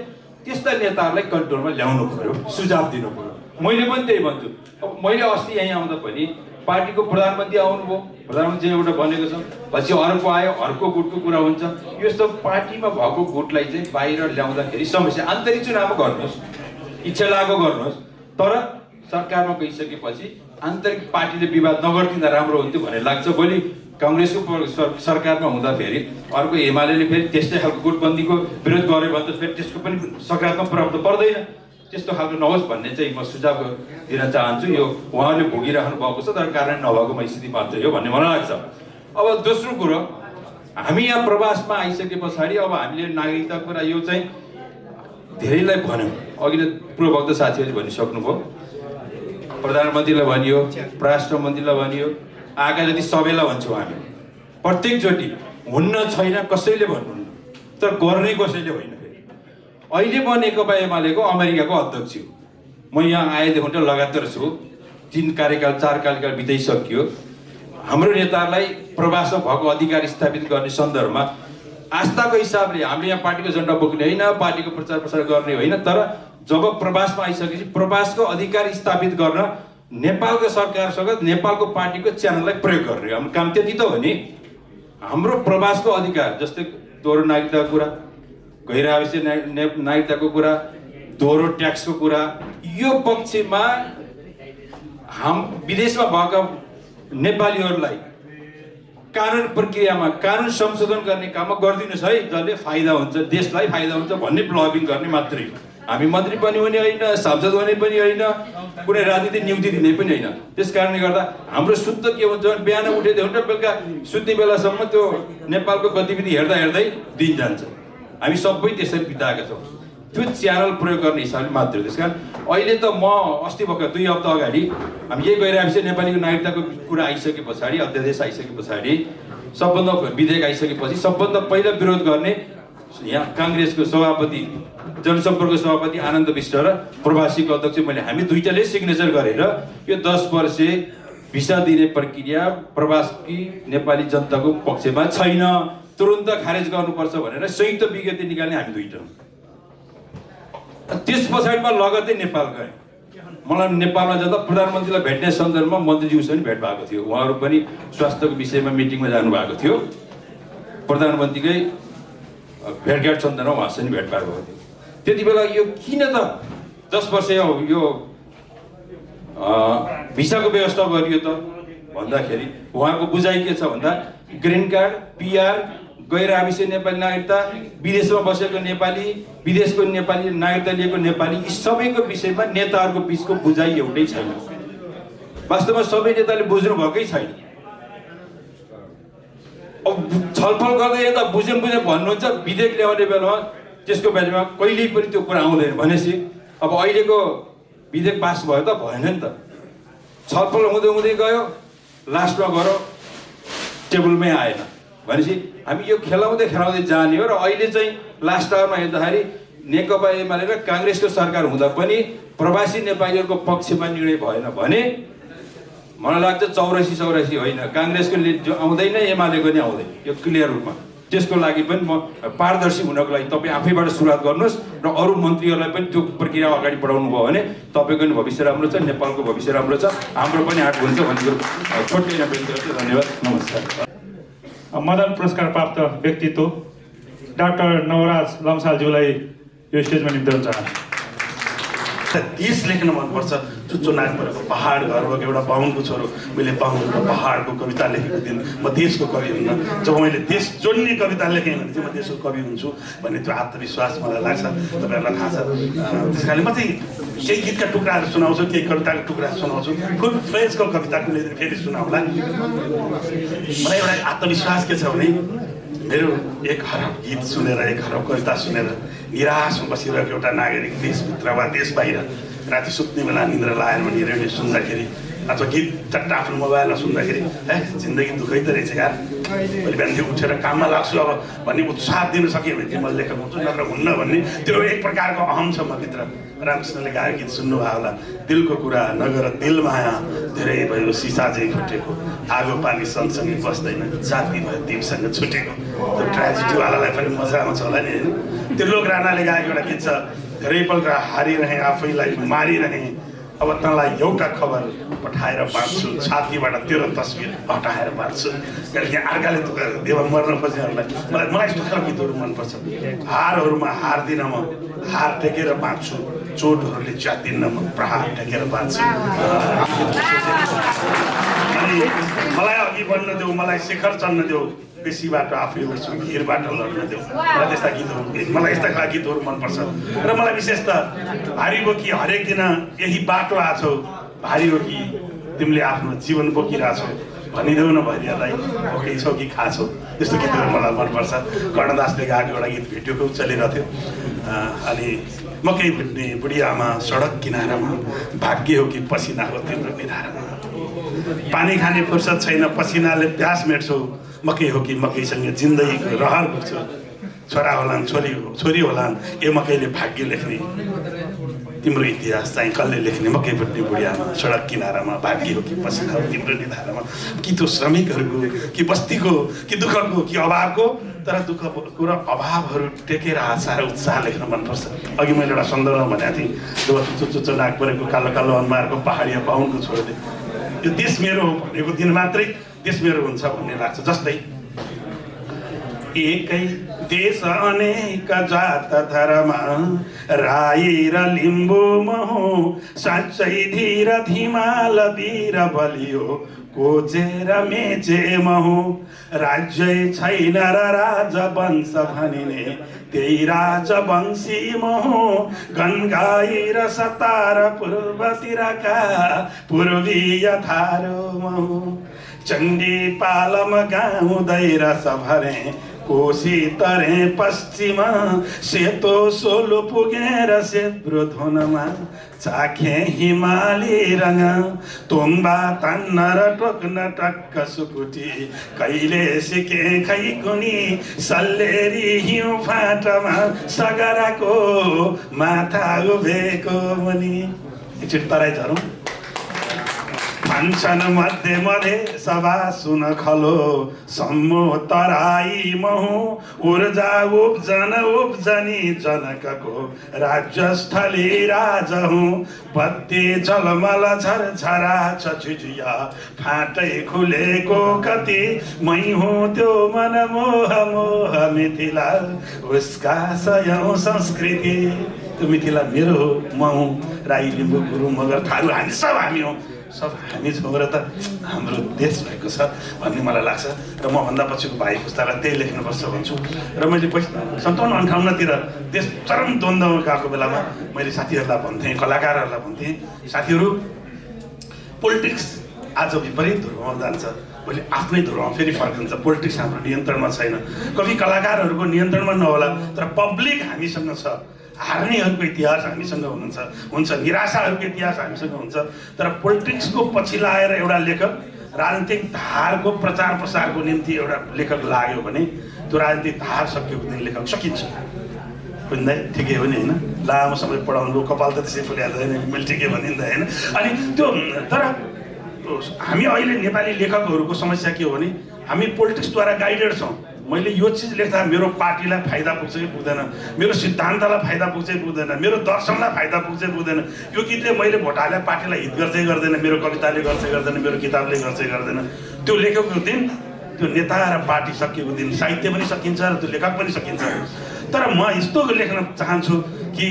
त्यस्ता नेताहरूलाई कन्ट्रोलमा ल्याउनु पर्यो, सुझाव दिनु पर्यो। मैले पनि त्यही भन्छु। अब मैले अस्ति यहीँ आउँदा पनि पार्टीको प्रधानमन्त्री आउनुभयो, प्रधानमन्त्री एउटा बनेको छ, पछि अर्को आयो, अर्को गुटको कुरा हुन्छ। यस्तो पार्टीमा भएको गुटलाई चाहिँ बाहिर ल्याउँदाखेरि समस्या। आन्तरिक चुनाव गर्नुहोस्, इच्छा लागेको गर्नुहोस्, तर सरकारमा गइसकेपछि आन्तरिक पार्टीले विवाद नगरिदिँदा राम्रो हुन्थ्यो भन्ने लाग्छ। भोलि कांग्रेसको सरकारमा हुँदाखेरि अर्को एमाले फेरि त्यस्तै खालको गुटबन्दीको विरोध गर्यो भने त फेरि त्यसको पनि सकारात्मक प्रभाव त पर्दैन। त्यस्तो खालको नहोस् भन्ने चाहिँ म सुझाव दिन चाहन्छु। यो उहाँले भोगिराख्नु भएको छ, तर कारण नभएको स्थिति मात्रै हो भन्ने मलाई लाग्छ। अब दोस्रो कुरो, हामी यहाँ प्रवासमा आइसके पछाडि अब हामीले नागरिकता कुरा यो चाहिँ धेरैलाई भन्यौँ। अघि नै पूर्ववक्ता साथीहरूले भनिसक्नुभयो, प्रधानमन्त्रीलाई भनियो, परराष्ट्र मन्त्रीलाई भनियो, आएका जति सबैलाई भन्छौँ हामी। प्रत्येकचोटि हुन्न छैन कसैले भन्नुहुन्न, तर गर्ने कसैले होइन। अहिले म नेकपा एमालेको अमेरिकाको अध्यक्ष हो। म यहाँ आएदेखि त लगातार छु, 4 कार्यकाल बिताइसकियो। हाम्रो नेताहरूलाई प्रवासमा भएको अधिकार स्थापित गर्ने सन्दर्भमा आस्थाको हिसाबले हामीले यहाँ पार्टीको झन्डा बोक्ने होइन, पार्टीको प्रचार प्रसार गर्ने होइन, तर जब प्रवासमा आइसकेपछि प्रवासको अधिकार स्थापित गर्न नेपालको सरकारसँग नेपालको पार्टीको च्यानललाई प्रयोग गर्ने हाम्रो काम त्यति त हो नि। हाम्रो प्रवासको अधिकार जस्तै दोहोरो नागरिकताको कुरा, गैर-आवश्यक नागरिकताको कुरा, दोहोरो ट्याक्सको कुरा, यो पक्षमा विदेशमा भएका नेपालीहरूलाई कानुन प्रक्रियामा कानुन संशोधन गर्ने काममा गरिदिनुहोस् है, जसले फाइदा हुन्छ, देशलाई फाइदा हुन्छ भन्ने लबिङ गर्ने मात्रै। हामी मन्त्री पनि हुने होइन, सांसद हुने पनि होइन, कुनै राजनीतिक नियुक्ति दिने पनि होइन। त्यस कारणले गर्दा हाम्रो शुद्ध के हुन्छ भने बिहान उठेदेखि बेलुका सुत्ने बेलासम्म त्यो नेपालको गतिविधि हेर्दै दिन जान्छ। हामी सबै त्यसरी बिताएका छौँ। त्यो च्यानल प्रयोग गर्ने हिसाबले मात्रै। त्यस कारण अहिले त म अस्ति भर्खर 2 हप्ता अगाडि हामी यही गइरहेपछि नेपालीको नागरिकताको कुरा आइसके पछाडि, अध्यादेश आइसके पछाडि सबभन्दा विधेयक आइसकेपछि सबभन्दा पहिला विरोध गर्ने यहाँ काङ्ग्रेसको सभापति जनसम्पर्क सभापति आनन्द विष्ट र प्रवासीको अध्यक्ष मैले हामी दुईटाले सिग्नेचर गरेर यो 10 वर्ष भिसा दिने प्रक्रिया प्रवासी नेपाली जनताको पक्षमा छैन, तुरुन्त खारेज गर्नुपर्छ भनेर संयुक्त विज्ञप्ति निकाल्ने हामी दुईटा। त्यस पछाडिमा लगत्तै नेपाल गए। मलाई नेपालमा जाँदा प्रधानमन्त्रीलाई भेट्ने सन्दर्भमा मन्त्रीज्यूसँग भेट भएको थियो, उहाँहरू पनि स्वास्थ्यको विषयमा मिटिङमा जानुभएको थियो। प्रधानमन्त्रीकै भेटघाट सन्दर्भमा उहाँसँग भेट भएको थियो। त्यति बेला यो किन त 10 वर्ष यो भिसाको व्यवस्था गरियो त भन्दाखेरि उहाँको बुझाइ के छ भन्दा ग्रिन कार्ड, पिआर, गैर आवासीय नेपाली नागरिकता, विदेशमा बसेको नेपाली, विदेशको नेपाली नागरिकता लिएको नेपाली, यी सबैको विषयमा नेताहरूको बिचको बुझाइ एउटै छैन। वास्तवमा सबै नेताले बुझ्नु भएकै छैन। अब छलफल गर्दै यता बुझेन भन्नुहुन्छ, विधेयक ल्याउने बेलामा त्यसको बारेमा कहिल्यै पनि त्यो कुरा आउँदैन भनेपछि अब अहिलेको विधेयक पास भयो त भएन नि त। छलफल हुँदै गयो, लास्टमा गएर टेबलमै आएन भनेपछि हामी यो खेलाउँदै जाने हो। र अहिले चाहिँ लास्ट आवरमा हेर्दाखेरि नेकपा एमाले र काङ्ग्रेसको सरकार हुँदा पनि प्रवासी नेपालीहरूको पक्षमा निर्णय भएन भने मलाई लाग्छ 84 होइन, काङ्ग्रेसको आउँदैन, एमालेको नि आउँदैन, यो क्लियर रूपमा। त्यसको लागि पनि म पारदर्शी हुनको लागि तपाईँ आफैबाट सुरुवात गर्नुहोस् र अरू मन्त्रीहरूलाई पनि त्यो प्रक्रिया अगाडि बढाउनु भयो भने तपाईँको पनि भविष्य राम्रो छ, नेपालको भविष्य राम्रो छ, हाम्रो पनि आँट हुन्छ भन्ने छोटो विनती गर्छु। धन्यवाद, नमस्कार। मदन पुरस्कार प्राप्त व्यक्तित्व डाक्टर नवराज लम्सालज्यूलाई यो स्टेजमा निम्त्याउन चाहन्छु। देश लेख्न मनपर्छ। चुच्चो नाक परेको पहाड घर भएको एउटा बाहुनको छोरो, मैले बाहुनको पहाडको कविता लेखेको दिन म देशको कवि हुन्न, जब मैले देश जोड्ने कविता लेखेँ भने चाहिँ म देशको कवि हुन्छु भन्ने त्यो आत्मविश्वास मलाई लाग्छ। तपाईँहरूलाई थाहा छ। त्यस कारणले म चाहिँ केही गीतका टुक्राहरू सुनाउँछु, केही कविताको टुक्रा सुनाउँछु, फुल फ्लेजको कविता कुनै दिन फेरि सुनाउला। मलाई एउटा आत्मविश्वास के छ भने मेरो एक हरफ गीत सुनेर, एक हरफ कविता सुनेर निराशमा बसिरहेको एउटा नागरिक देशभित्र वा देश बाहिर राति सुत्ने बेला निन्द्रा लागेर पनि रेडियो सुन्दाखेरि अथवा गीत चट्ट आफ्नो मोबाइलमा सुन्दाखेरि जिन्दगी दुःखै त रहेछ यार, मैले बिहान उठेर काममा लाग्छु अब भन्ने उत्साह दिन सकेँ भने चाहिँ म लेखक हुन्छु, नत्र हुन्न भन्ने त्यो एक प्रकारको अहम छ म भित्र। रामकृष्णले गाएको गीत सुन्नुभयो होला, दिलको कुरा नगर दिल माया, धेरै भयो सिसा चाहिँ फुटेको, आगो पानी सँगसँगै बस्दैन, जाति भयो दिपसँग छुटेको। त्यो ट्रेजेडीवालालाई पनि मजा आउँछ होला नि होइन। त्यो लोक राणाले गाएको एउटा गीत छ, धेरै पल्ट हारिरहेँ आफैलाई मारिरहेँ, अब तँलाई एउटा खबर पठाएर बाँड्छु, छातीबाट तेरो तस्बिर हटाएर बाँड्छु। किनकि अर्काले देव मर्न खोज्नेहरूलाई मलाई यस्तो खालको गीतहरू मनपर्छ। हारहरूमा हार्दिनँ म, हार टेकेर बाँच्छु, चोटहरूले च्यातिन्न म, प्रहार टेकेर बाँच्छु। अनि मलाई अघि बढ्न देऊ, मलाई शिखर चढ्न देऊ, बेसीबाट आफै उठ्छु, भिरबाट लड्न देऊ। मलाई त्यस्ता गीतहरू, मलाई यस्ता खालका गीतहरू मनपर्छ। र मलाई विशेष त भारी बोकी हरेक दिन यही बाटो आछौ, भारी बोकी तिमीले आफ्नो जीवन बोकिरहेछौ, भनिदेऊ न भरियालाई भोकै छौ कि खाछौ। त्यस्तो गीतहरू मलाई मनपर्छ। कर्णदासले गाएको एउटा गीत भिडियोको चलिरहेको थियो। अनि मकै भुट्ने बुढी आमा सडक किनारामा, भाग्य हो कि पसिना हो तिम्रो निधारमा, पानी खाने फुर्सद छैन पसिनाले प्यास मेट्छौ, मकै हो कि मकैसँग जिन्दगीको रहर पुग्छौ, छोरा होलान् छोरी होलान् ए मकैले भाग्य लेख्ने, तिम्रो इतिहास चाहिँ कसले लेख्ने, मकै भुट्ने बुढी आमा सडक किनारामा, भाग्य हो कि पसिना हो तिम्रो निधारमा। कि त्यो श्रमिकहरूको, कि बस्तीको, कि दुःखको, कि अभावको, तर दुःखको र अभावहरू टेकेर आशा र उत्साह लेख्न मनपर्छ। अघि मैले एउटा सन्दर्भ भनेको थिएँ, जो चुच्चो नाक परेको कालो कालो अनुहारको पहाडिया बाहुनको छोडिदिए, यो देश मेरो हो भनेको दिन मात्रै देश मेरो हुन्छ भन्ने लाग्छ। जस्तै एकै देश अनेक जात धर्म, राई र लिम्बू महु, साँच्चै धीर धिमाल वीर बलियो, कोचेर मेचे महु, राज्य छैन र राजवंश भनिने, त्यही राजवंशी महु, गनगाई र सतार पूर्वतिरका पूर्वीय थारो महु, चण्डी पालम गाउँदै रस भरे, कोशी तरे पश्चिम सेतो सोलो पुगेर सेब्रो धुनमा चाखे हिमाली रङ तुम्बा तान्न र टोक्न टक्क सुकुटी कहिले सिके खै कुनी सल्लेरी हिउँ फाटमा सगराको माथा उभेको मुनि। एकचोटि तराई झरौँ। भन्छन् मध्ये मध्ये सभा सुन खलो सम्मो तराई महु ऊर्जा उब्जनी जनकको राज्यस्थली राजा हुँ बत्ती झलमल झरझरा छछुजिया फाटै खुलेको कति मै हुँ त्यो मनमोह मोह मिथिला उसका सयौं संस्कृति। त्यो मिथिला मेरो हो, म हुँ राई लिम्बू गुरुङ मगर थारू हामी सब हामी हौँ, सब हामी छौँ र त हाम्रो देश भएको छ भन्ने मलाई लाग्छ र म भन्दा पछिको भाइ पुस्तालाई त्यही लेख्नुपर्छ भन्छु। र मैले 57-58तिर देश चरम द्वन्द्वमा गएको बेलामा मैले साथीहरूलाई भन्थेँ, कलाकारहरूलाई भन्थेँ, साथीहरू पोलिटिक्स आज विपरीत ध्रुवमा जान्छ, भोलि आफ्नै ध्रुवमा फेरि फर्किन्छ। पोलिटिक्स हाम्रो नियन्त्रणमा छैन, कवि कलाकारहरूको नियन्त्रणमा नहोला, तर पब्लिक हामीसँग छ। हार्नेहरूको इतिहास हामीसँग हुन्छ, निराशाहरूको इतिहास हामीसँग हुन्छ। तर पोलिटिक्सको पछि लाएर एउटा लेखक राजनीतिक धारको प्रचार प्रसारको निम्ति एउटा लेखक लाग्यो भने त्यो राजनीतिक धार सकिएको दिन लेखक सकिन्छ। बुझ्दै ठिकै हो नि होइन? लामो समय पढाउनु कपाल त त्यसै फुल्या छैन, मैले ठिकै भनिँदा होइन। अनि त्यो तर हामी अहिले नेपाली लेखकहरूको समस्या के हो भने हामी पोलिटिक्सद्वारा गाइडेड छौँ। मैले यो चिज लेख्दा मेरो पार्टीलाई फाइदा पुग्छ कि पुग्दैन, मेरो सिद्धान्तलाई फाइदा पुग्छ कि पुग्दैन, मेरो दर्शनलाई फाइदा पुग्छ कि पुग्दैन। यो गीतले मैले भोट हाले पार्टीलाई हित गर्दै गर्दैन, मेरो कविताले गर्दै गर्दैन, मेरो किताबले गर्दै गर्दैन। त्यो लेखेको दिन, त्यो नेता र पार्टी सकिएको दिन साहित्य पनि सकिन्छ र त्यो लेखक पनि सकिन्छ। तर म यस्तो लेख्न चाहन्छु कि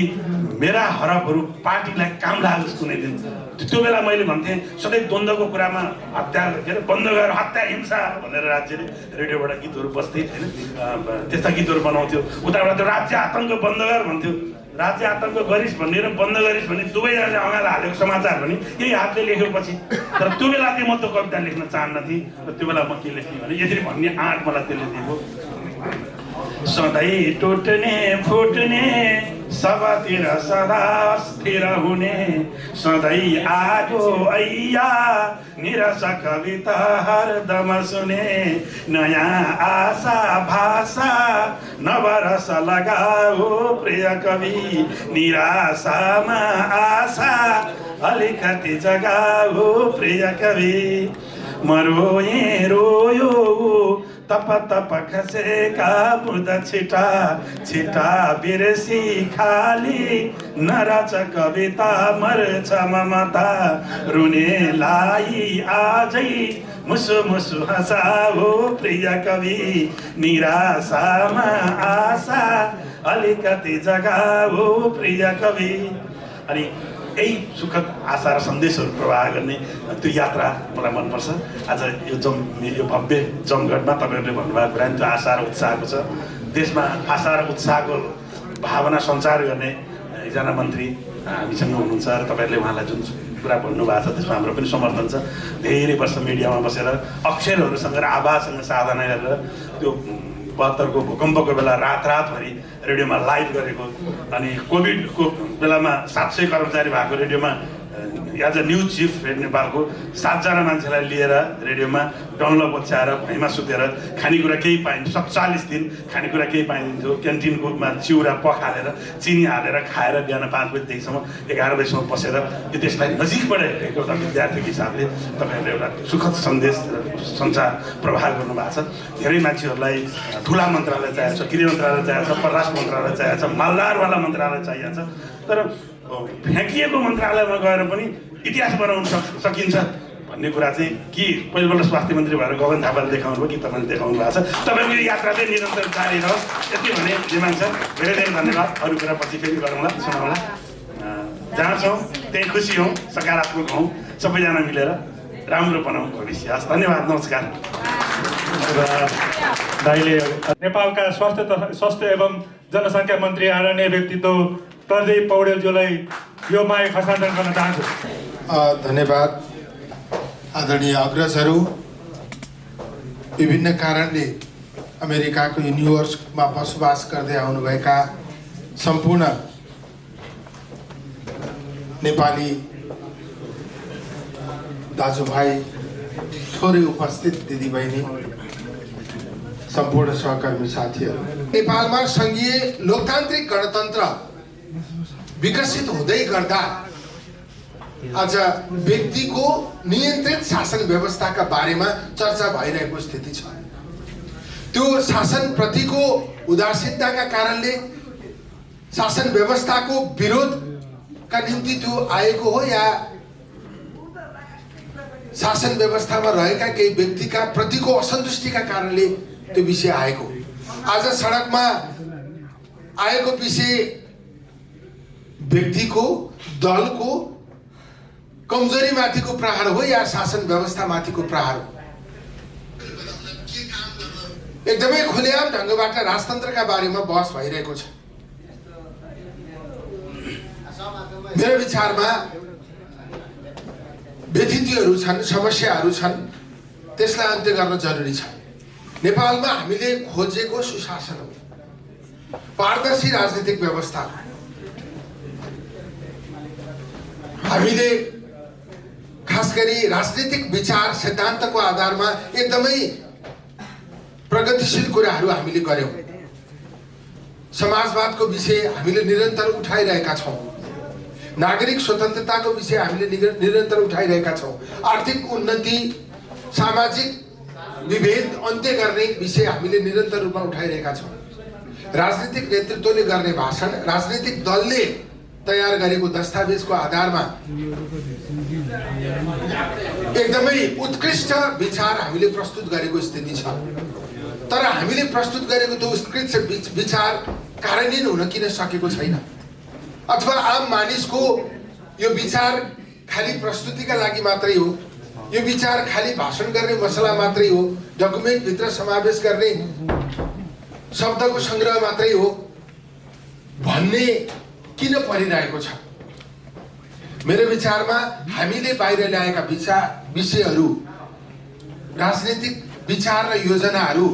मेरा हरफहरू पार्टीलाई काम लागोस् कुनै दिन। त्यो बेला मैले भन्थेँ सधैँ द्वन्द्वको कुरामा हत्या के अरे बन्द गरेर हत्या हिंसा भनेर राज्यले रेडियोबाट गीतहरू बस्थ्यो होइन, त्यस्ता गीतहरू बनाउँथ्यो। उताबाट त्यो राज्य आतङ्क बन्द गर भन्थ्यो। राज्य आतङ्क गरिस् भन्ने र बन्द गरिस् भन्ने दुवैजनाले अँगालो हालेको समाचार भने यही हातले लेखेपछि। तर त्यो बेला चाहिँ म त्यो कविता लेख्न चाहन्न थिएँ र त्यो बेला म के लेख्थेँ भने यसरी भन्ने आँट मलाई त्यसले दिएको। सधैँ टुट्ने फुट्ने सबतिर सदा स्थिर हुने सधैँ आगो ऐया निरस कविता हरदम सुने नयाँ आशा भाषा नवरस लगाओ प्रिय कवि निराशामा आशा अलिकति जगाओ प्रिय कवि मरोए रोयो तप तप खसेका बुध छिटा छिटा बिर्सी खाली नरच कविता मर्छ ममता रुनेलाई आजै मुसु मुसु हँसाओ प्रिय कवि निराशामा आशा अलिकति जगाओ प्रिय कवि। अनि यही सुखद आशा र सन्देशहरू प्रवाह गर्ने त्यो यात्रा मलाई मनपर्छ। आज यो भव्य जमघटमा तपाईँहरूले भन्नुभएको कुरा त्यो आशा र उत्साहको छ। देशमा आशा र उत्साहको भावना सञ्चार गर्ने एकजना मन्त्री हामीसँग हुनुहुन्छ र तपाईँहरूले उहाँलाई जुन कुरा भन्नुभएको छ त्यसमा हाम्रो पनि समर्थन छ। धेरै वर्ष मिडियामा बसेर अक्षरहरूसँग र आवाजसँग साधना गरेर त्यो 72को भूकम्पको बेला रातभरि रेडियोमा लाइभ गरेको, अनि कोभिडको बेलामा 700 कर्मचारी भएको रेडियोमा एज अ न्युज चिफ नेपालको 7जना मान्छेलाई लिएर रेडियोमा डनलप ओछ्याएर भैँमा सुतेर खानेकुरा केही पाइन्थ्यो, 47 दिन खानेकुरा केही पाइन्थ्यो। क्यान्टिनकोमा चिउरा पखालेर चिनी हालेर खाएर बिहान 5 बजीदेखिसम्म 11 बजीसम्म बसेर यो देशलाई नजिकबाट हेरेको एउटा विद्यार्थीको हिसाबले तपाईँहरूले एउटा सुखद सन्देश सञ्चार प्रवाह गर्नुभएको छ। धेरै मान्छेहरूलाई ठुला मन्त्रालय चाहिएको छ, गृह मन्त्रालय चाहिएको छ, परराष्ट्र मन्त्रालय चाहिएको छ, मालदारवाला मन्त्रालय चाहिएको छ। तर फ्याँकिएको मन्त्रालयमा गएर पनि इतिहास बनाउन सकिन्छ भन्ने कुरा चाहिँ कि पहिलोपल्ट स्वास्थ्य मन्त्री भएर गगन थापाले देखाउनु भयो कि तपाईँले देखाउनु भएको छ। तपाईँको यो यात्रा चाहिँ निरन्तर जारी रहोस्, यति भने डिमान्ड छ। धेरै धेरै धन्यवाद। अरू कुरा पछि फेरि गरौँला, सुनाउँला। जहाँ छौँ त्यही खुसी हौँ, सकारात्मक हौँ, सबैजना मिलेर राम्रो बनाउँ भविष्य। हस्, धन्यवाद, नमस्कार। दाइले नेपालका स्वास्थ्य एवं जनसङ्ख्या मन्त्री आदरणीय व्यक्तित्व प्रदीप पौडेलज्यूलाई यो माइक हस्तान्तरण गर्न चाहन्छु। धन्यवाद। आदरणीय अग्रजहरू, विभिन्न कारणले अमेरिकाको न्युयोर्कमा बसोबास गर्दै आउनुभएका सम्पूर्ण नेपाली दाजुभाइ, थोरै उपस्थित दिदीबहिनी, सम्पूर्ण सहकर्मी साथीहरू, नेपालमा सङ्घीय लोकतान्त्रिक गणतन्त्र विकसित हुँदै गर्दा आज व्यक्तिको नियन्त्रित शासन व्यवस्थाका बारेमा चर्चा भइरहेको स्थिति छ। त्यो शासनप्रतिको उदासीनताका कारणले, शासन व्यवस्थाको विरोधका निम्ति त्यो आएको हो या शासन व्यवस्थामा रहेका केही व्यक्तिका प्रतिको असन्तुष्टिका कारणले त्यो विषय आएको। आज सडकमा आएको विषय व्यक्तिको, दलको कमजोरी माथिको प्रहार हो या शासन व्यवस्था माथिको प्रहार हो? एकदमै खुलेआम ढङ्गबाट राजतन्त्रका बारेमा बहस भइरहेको छ। मेरो विचारमा व्यथितिहरू छन्, समस्याहरू छन्, त्यसलाई अन्त्य गर्न जरुरी छ। नेपालमा हामीले खोजेको सुशासन हो, पारदर्शी राजनीतिक व्यवस्था। हामीले खास गरी राजनीतिक विचार सिद्धान्तको आधारमा एकदमै प्रगतिशील कुराहरू हामीले गर्यौं। समाजवादको विषय हामीले निरन्तर उठाइरहेका छौं। नागरिक स्वतन्त्रताको विषय हामीले निरन्तर उठाइरहेका छौं। आर्थिक उन्नति, सामाजिक विभेद अन्त्य गर्ने विषय हामीले निरन्तर रूपमा उठाइरहेका छौं। राजनीतिक नेतृत्वले गर्ने भाषण, राजनीतिक दलले तयार गरेको दस्तावेजको आधारमा एकदमै उत्कृष्ट विचार हामीले प्रस्तुत गरेको स्थिति छ। तर हामीले प्रस्तुत गरेको त्यो उत्कृष्ट विचार कार्यान्वयन हुन किन सकेको छैन? अथवा आम मानिसको यो विचार खाली प्रस्तुतिका लागि मात्रै हो, यो विचार खाली भाषण गर्ने मसला मात्रै हो, डकुमेन्ट भित्र समावेश गर्ने शब्दको संग्रह मात्रै हो भन्ने किन परिरहेको छ? मेरो विचारमा हामीले बाहिर ल्याएका विषयहरू, राजनीतिक विचार र योजनाहरू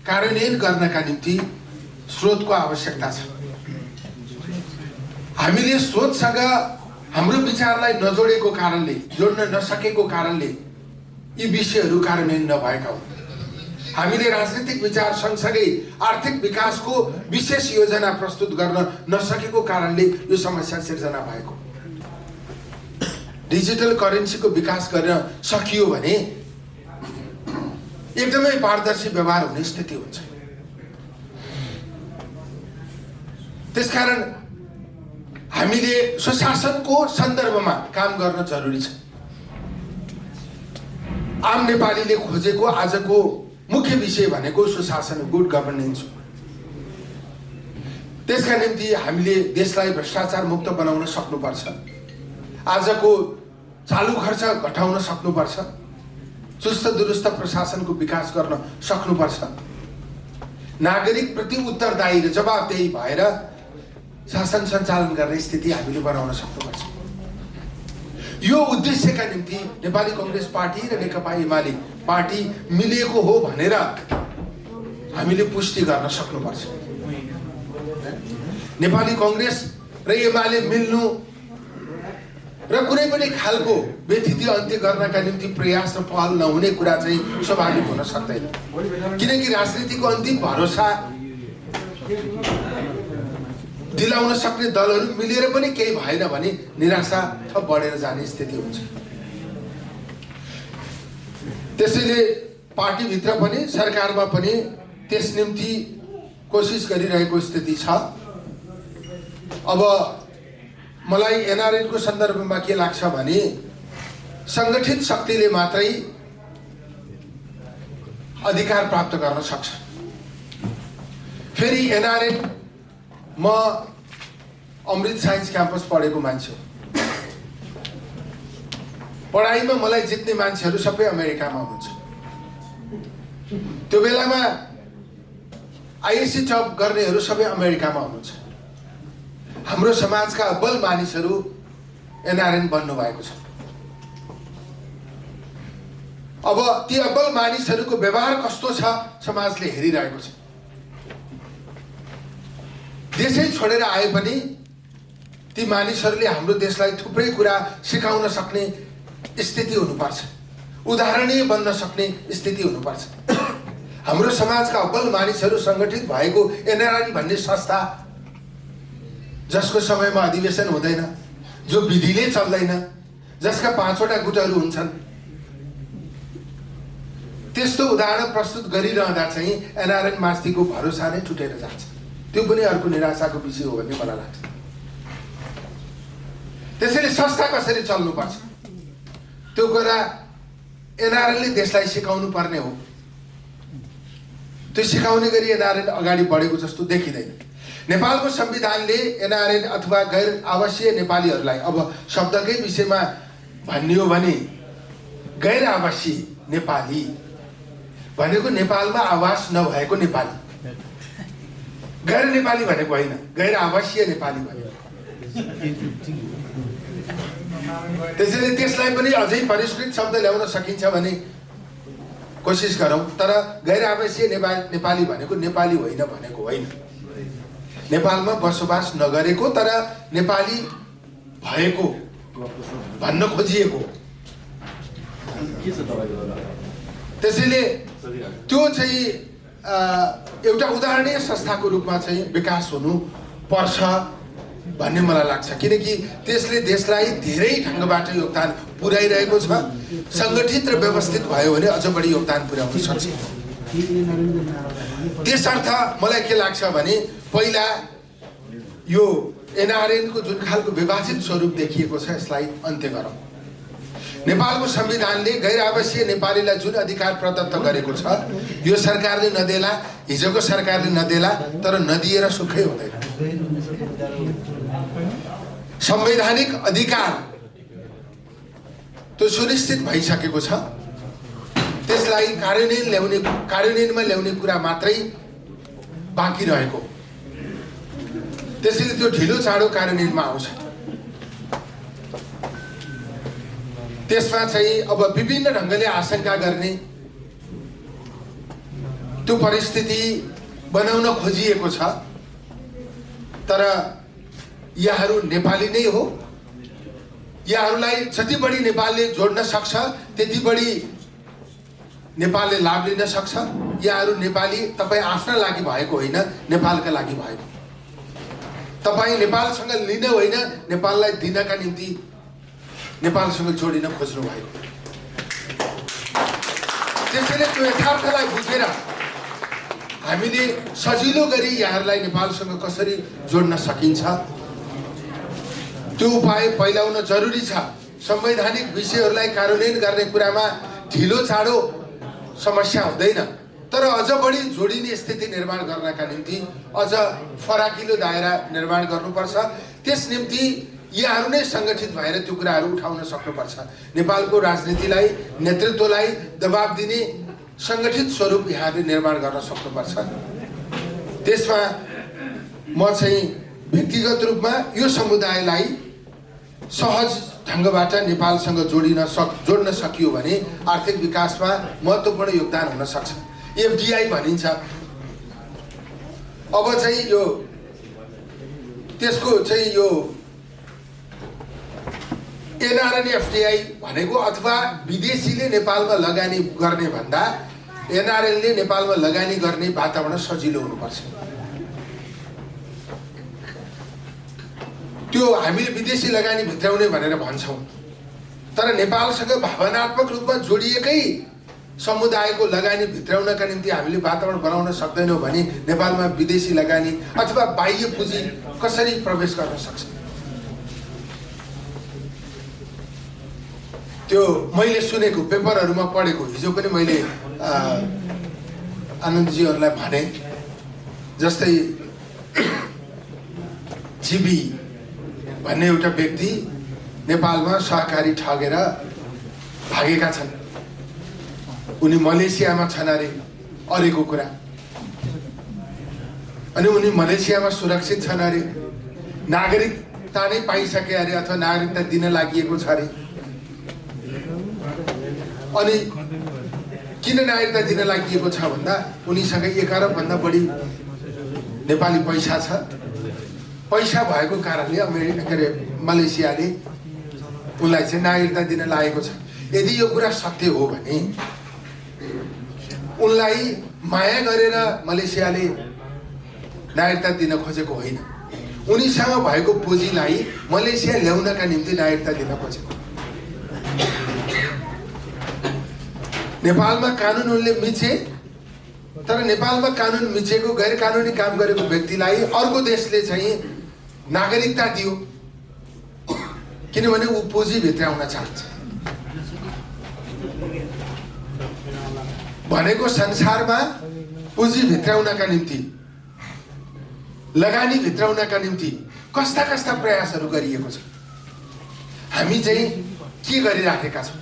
कार्यान्वयन गर्नका निम्ति स्रोतको आवश्यकता छ। हामीले स्रोतसँग हाम्रो विचारलाई नजोडेको कारणले, जोड्न नसकेको कारणले यी विषयहरू कार्यान्वयन नभएका हुन्। हामीले राजनीतिक विचार सँगसँगै आर्थिक विकासको विशेष योजना प्रस्तुत गर्न नसकेको कारणले यो समस्या सिर्जना भएको। डिजिटल करेन्सीको विकास गर्न सकियो भने एकदमै पारदर्शी व्यवहार हुने स्थिति हुन्छ। त्यसकारण हामीले सुशासनको सन्दर्भमा काम गर्न जरुरी छ। आम नेपालीले खोजेको आजको मुख्य विषय भनेको सुशासन, गुड गभर्नेन्स हो। त्यसका निम्ति हामीले देशलाई भ्रष्टाचार मुक्त बनाउन सक्नुपर्छ। आजको चालु खर्च घटाउन सक्नुपर्छ। चुस्त दुरुस्त प्रशासनको विकास गर्न सक्नुपर्छ। नागरिक प्रति उत्तरदायी र जवाबदेही भएर शासन सञ्चालन गर्ने स्थिति हामीले बनाउन सक्नुपर्छ। यो उद्देश्यका निम्ति नेपाली कांग्रेस पार्टी र नेकपा एमाले पार्टी मिलेको हो भनेर हामीले पुष्टि गर्न सक्नुपर्छ। नेपाली कांग्रेस र एमाले मिल्नु र कुनै पनि खालको व्यथिति अन्त्य गर्नका निम्ति प्रयास र पहल नहुने कुरा चाहिँ स्वाभाविक हुन सक्दैन। किनकि राजनीतिको अन्तिम भरोसा दिलाउन सक्ने दलहरू मिलेर पनि केही भएन भने निराशा थप बढेर जाने स्थिति हुन्छ। त्यसैले पार्टीभित्र पनि सरकारमा पनि त्यस निम्ति कोसिस गरिरहेको स्थिति छ। अब मलाई एनआरएन को सन्दर्भमा के लाग्छ भने संगठित शक्तिले मात्रै अधिकार प्राप्त गर्न सक्छ। फेरि एनआरएन, म अमृत साइन्स क्याम्पस पढेको मान्छे हो। पढाइमा मलाई जित्ने मान्छेहरू सबै अमेरिकामा हुनुहुन्छ। त्यो बेलामा आईएससी टप गर्नेहरू सबै अमेरिकामा हुनुहुन्छ। हाम्रो समाजका अब्बल मानिसहरू एनआरएन बन्नु भएको छ। अब ती अब्बल मानिसहरूको व्यवहार कस्तो छ समाजले हेरिरहेको छ। देशै छोडेर आए पनि ती मानिसहरूले हाम्रो देशलाई थुप्रै कुरा सिकाउन सक्ने स्थिति हुनुपर्छ, उदाहरणीय बन्न सक्ने स्थिति हुनुपर्छ। हाम्रो समाजका अब्बल मानिसहरू सङ्गठित भएको एनआरएन भन्ने संस्था, जसको समयमा अधिवेशन हुँदैन, जो विधिले चल्दैन, जसका 5वटा गुटहरू हुन्छन्, त्यस्तो उदाहरण प्रस्तुत गरिरहँदा चाहिँ एनआरएन मास्तिको भरोसा नै टुटेर जान्छ। त्यो पनि अर्को निराशाको विषय हो भन्ने मलाई लाग्छ। त्यसैले संस्था कसरी चल्नुपर्छ त्यो कुरा एनआरएनले देशलाई सिकाउनु पर्ने हो। त्यो सिकाउने गरी एनआरएन अगाडि बढेको जस्तो देखिँदैन। नेपालको संविधानले एनआरएन अथवा गैर आवासीय नेपालीहरूलाई, अब शब्दकै विषयमा भन्ने हो भने गैर आवासीय नेपाली भनेको नेपालमा आवास नभएको नेपाली, गैर नेपाली भनेको होइन, गैर आवासीय नेपाली भनेको। त्यसैले त्यसलाई पनि अझै परिष्कृत शब्द ल्याउन सकिन्छ भने कोसिस गरौँ। तर गैर आवासीय नेपाली भनेको नेपाली होइन भनेको होइन, नेपालमा बसोबास नगरेको तर नेपाली भएको भन्न खोजिएको। त्यसैले त्यो चाहिँ एउटा उदाहरणीय संस्थाको रूपमा चाहिँ विकास हुनु पर्छ भन्ने मलाई लाग्छ। किनकि त्यसले देशलाई धेरै ढङ्गबाट योगदान पुर्याइरहेको छ। सङ्गठित र व्यवस्थित भयो भने अझ बढी योगदान पुर्याउन सक्छ। त्यसर्थ मलाई के लाग्छ भने पहिला यो एनआरएनको जुन खालको विभाजित स्वरूप देखिएको छ यसलाई अन्त्य गरौँ। नेपालको संविधानले गैर आवासीय नेपालीलाई जुन अधिकार प्रदत्त गरेको छ यो सरकारले नदेला, हिजोको सरकारले नदेला, तर नदिएर सुखै हुँदैन। संवैधानिक अधिकार त्यो सुनिश्चित भइसकेको छ। त्यसलाई कार्यान्वयनमा ल्याउने कुरा मात्रै बाँकी रहेको। त्यसैले त्यो ढिलो चाँडो कार्यान्वयनमा आउँछ। त्यसमा चाहिँ अब विभिन्न ढङ्गले आशंका गर्ने त्यो परिस्थिति बनाउन खोजिएको छ। तर यहाँहरू नेपाली नै हो, यहाँहरूलाई जति बढी नेपालले जोड्न सक्छ त्यति बढी नेपालले लाभ लिन सक्छ। यहाँहरू नेपाली तपाईँ आफ्ना लागि भएको होइन, नेपालका लागि भएको। तपाईँ नेपालसँग लिन होइन, नेपाललाई दिनका निम्ति नेपालसँग जोडिन खोज्नु भएको। त्यसैले त्यो यथार्थलाई बुझेर हामीले सजिलो गरी यहाँहरूलाई नेपालसँग कसरी जोड्न सकिन्छ त्यो उपाय पहिलाउन जरुरी छ। संवैधानिक विषयहरूलाई कार्यान्वयन गर्ने कुरामा ढिलो चाँडो समस्या हुँदैन, तर अझ बढी जोडिने स्थिति निर्माण गर्नका निम्ति अझ फराकिलो दायरा निर्माण गर्नुपर्छ। त्यस निम्ति यहाँहरू नै सङ्गठित भएर त्यो कुराहरू उठाउन सक्नुपर्छ। नेपालको राजनीतिलाई, नेतृत्वलाई दबाब दिने सङ्गठित स्वरूप यहाँहरूले निर्माण गर्न सक्नुपर्छ। त्यसमा म चाहिँ व्यक्तिगत रूपमा यो समुदायलाई सहज ढङ्गबाट नेपालसँग जोड्न सकियो भने आर्थिक विकासमा महत्त्वपूर्ण योगदान हुन सक्छ। एफडिआई भनिन्छ। अब चाहिँ यो त्यसको चाहिँ यो एनआरएन एफडिआई भनेको अथवा विदेशीले नेपालमा लगानी गर्ने भन्दा एनआरएनले नेपालमा लगानी गर्ने वातावरण सजिलो हुनुपर्छ। त्यो हामीले विदेशी लगानी भित्राउने भनेर भन्छौँ, तर नेपालसँग भावनात्मक रूपमा जोडिएकै समुदायको लगानी भित्राउनका निम्ति हामीले वातावरण बनाउन सक्दैनौँ भने नेपालमा विदेशी लगानी अथवा बाह्य पुँजी कसरी प्रवेश गर्न सक्छ? त्यो मैले सुनेको, पेपरहरूमा पढेको, हिजो पनि मैले आनन्दजीहरूलाई भने जस्तै जीबी भन्ने एउटा व्यक्ति नेपालमा सहकारी ठगेर भागेका छन्। उनी मलेसियामा छन् अरेको कुरा, अनि उनी मलेसियामा सुरक्षित छन् अरे, नागरिकता नै पाइसके अरे अथवा नागरिकता दिन लागि छ अरे। अनि किन नागरिकता दिन लागि छ भन्दा उनीसँग 1 अरबभन्दा बढी नेपाली पैसा छ। पैसा भएको कारणले मलेसियाले उनलाई चाहिँ नागरिकता दिन लागेको छ। यदि यो कुरा सत्य हो भने उनलाई माया गरेर मलेसियाले नागरिकता दिन खोजेको होइन, उनीसँग भएको पुँजीलाई मलेसिया ल्याउनका निम्ति नागरिकता दिन खोजेको। नेपालमा कानुन उनले मिचे, तर नेपालमा कानुन मिचेको गैर कानुनी काम गरेको व्यक्तिलाई अर्को देशले चाहिँ नागरिकता दियो, किनभने ऊ पुँजी भित्राउन चाहन्छ। भनेको संसारमा पुँजी भित्राउनका निम्ति, लगानी भित्राउनका निम्ति कस्ता कस्ता प्रयासहरू गरिएको छ। हामी चाहिँ के गरिराखेका छौँ?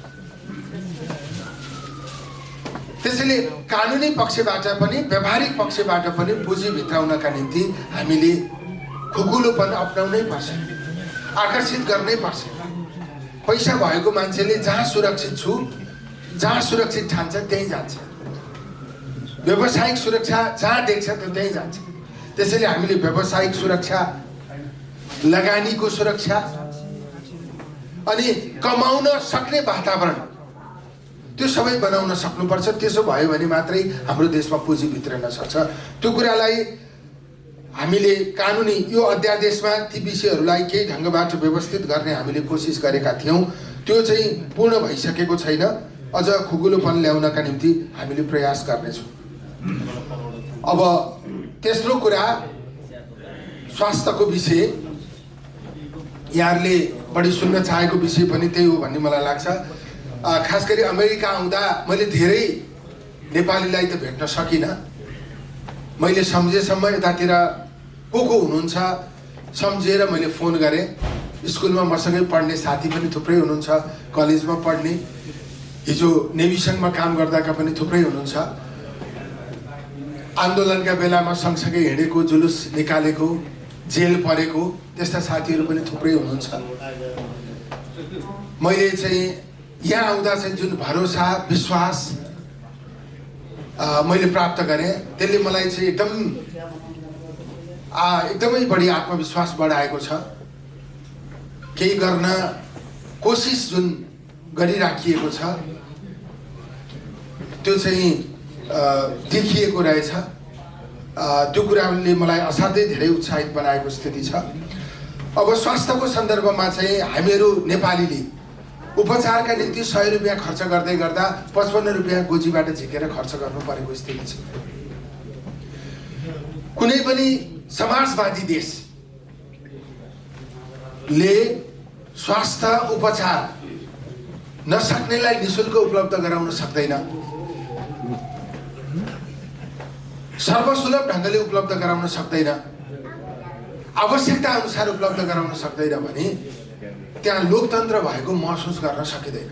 त्यसैले कानुनी पक्षबाट पनि व्यावहारिक पक्षबाट पनि पुँजी भित्राउनका निम्ति हामीले खुकुलोपन अपनाउनै पर्छ, आकर्षित गर्नै पर्छ। पैसा भएको मान्छेले जहाँ सुरक्षित छु, जहाँ सुरक्षित ठान्छ त्यहीँ जान्छ। व्यावसायिक सुरक्षा जहाँ देख्छ त्यहीँ जान्छ। त्यसैले हामीले व्यावसायिक सुरक्षा, लगानीको सुरक्षा अनि कमाउन सक्ने वातावरण त्यो सबै बनाउन सक्नुपर्छ। त्यसो भयो भने मात्रै हाम्रो देशमा पुँजी भित्रन सक्छ। त्यो कुरालाई हामीले कानुनी यो अध्यादेशमा ती विषयहरूलाई केही ढङ्गबाट व्यवस्थित गर्ने हामीले कोसिस गरेका थियौँ। त्यो चाहिँ पूर्ण भइसकेको छैन। अझ खुकुलोपन ल्याउनका निम्ति हामीले प्रयास गर्नेछौँ। अब तेस्रो कुरा स्वास्थ्यको विषय, यहाँहरूले बढी सुन्न चाहेको विषय पनि त्यही हो भन्ने मलाई लाग्छ। खास गरी अमेरिका आउँदा मैले धेरै नेपालीलाई त भेट्न सकिनँ। मैले सम्झेसम्म यतातिर को हुनुहुन्छ सम्झेर मैले फोन गरेँ। स्कुलमा मसँगै पढ्ने साथी पनि थुप्रै हुनुहुन्छ, कलेजमा पढ्ने, हिजो नेभिसनमा काम गर्दाका पनि थुप्रै हुनुहुन्छ। आन्दोलनका बेलामा सँगसँगै हिँडेको, जुलुस निकालेको, जेल परेको त्यस्ता साथीहरू पनि थुप्रै हुनुहुन्छ। मैले चाहिँ यहाँ आउँदा चाहिँ जुन भरोसा, विश्वास मैले प्राप्त गरेँ त्यसले मलाई चाहिँ एकदमै बढी आत्मविश्वास बढाएको छ। केही गर्न कोसिस जुन गरिराखिएको छ त्यो चाहिँ देखिएको रहेछ। त्यो कुराले मलाई असाध्यै धेरै उत्साहित बनाएको स्थिति छ। अब स्वास्थ्यको सन्दर्भमा चाहिँ हामीहरू नेपालीले उपचारका निम्ति 100 रुपियाँ खर्च गर्दै गर्दा 55 रुपियाँ गोजीबाट झिकेर खर्च गर्नु परेको स्थिति छ। कुनै पनि समाजवादी देशले स्वास्थ्य उपचार नसक्नेलाई निःशुल्क उपलब्ध गराउन सक्दैन, सर्वसुलभ ढङ्गले उपलब्ध गराउन सक्दैन, आवश्यकता अनुसार उपलब्ध गराउन सक्दैन भने त्यहाँ लोकतन्त्र भएको महसुस गर्न सकिँदैन।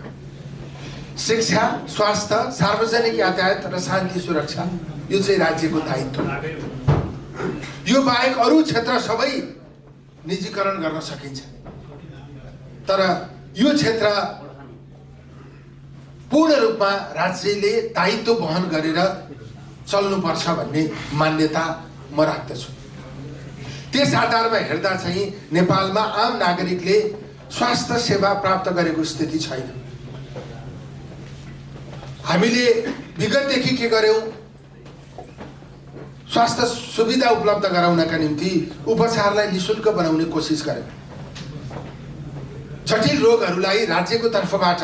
शिक्षा, स्वास्थ्य, सार्वजनिक यातायात र शान्ति सुरक्षा यो चाहिँ राज्यको दायित्व। यो बाहेक अरू क्षेत्र सबै निजीकरण गर्न सकिन्छ, तर यो क्षेत्र पूर्ण रूपमा राज्यले दायित्व वहन गरेर चल्नुपर्छ भन्ने मान्यता म राख्दछु। त्यस आधारमा हेर्दा चाहिँ नेपालमा आम नागरिकले स्वास्थ्य सेवा प्राप्त गरेको स्थिति छैन। हामीले विगतदेखि के गर्यौं? स्वास्थ्य सुविधा उपलब्ध गराउनका निम्ति उपचारलाई निःशुल्क बनाउने कोसिस गर्यौं। जटिल रोगहरूलाई राज्यको तर्फबाट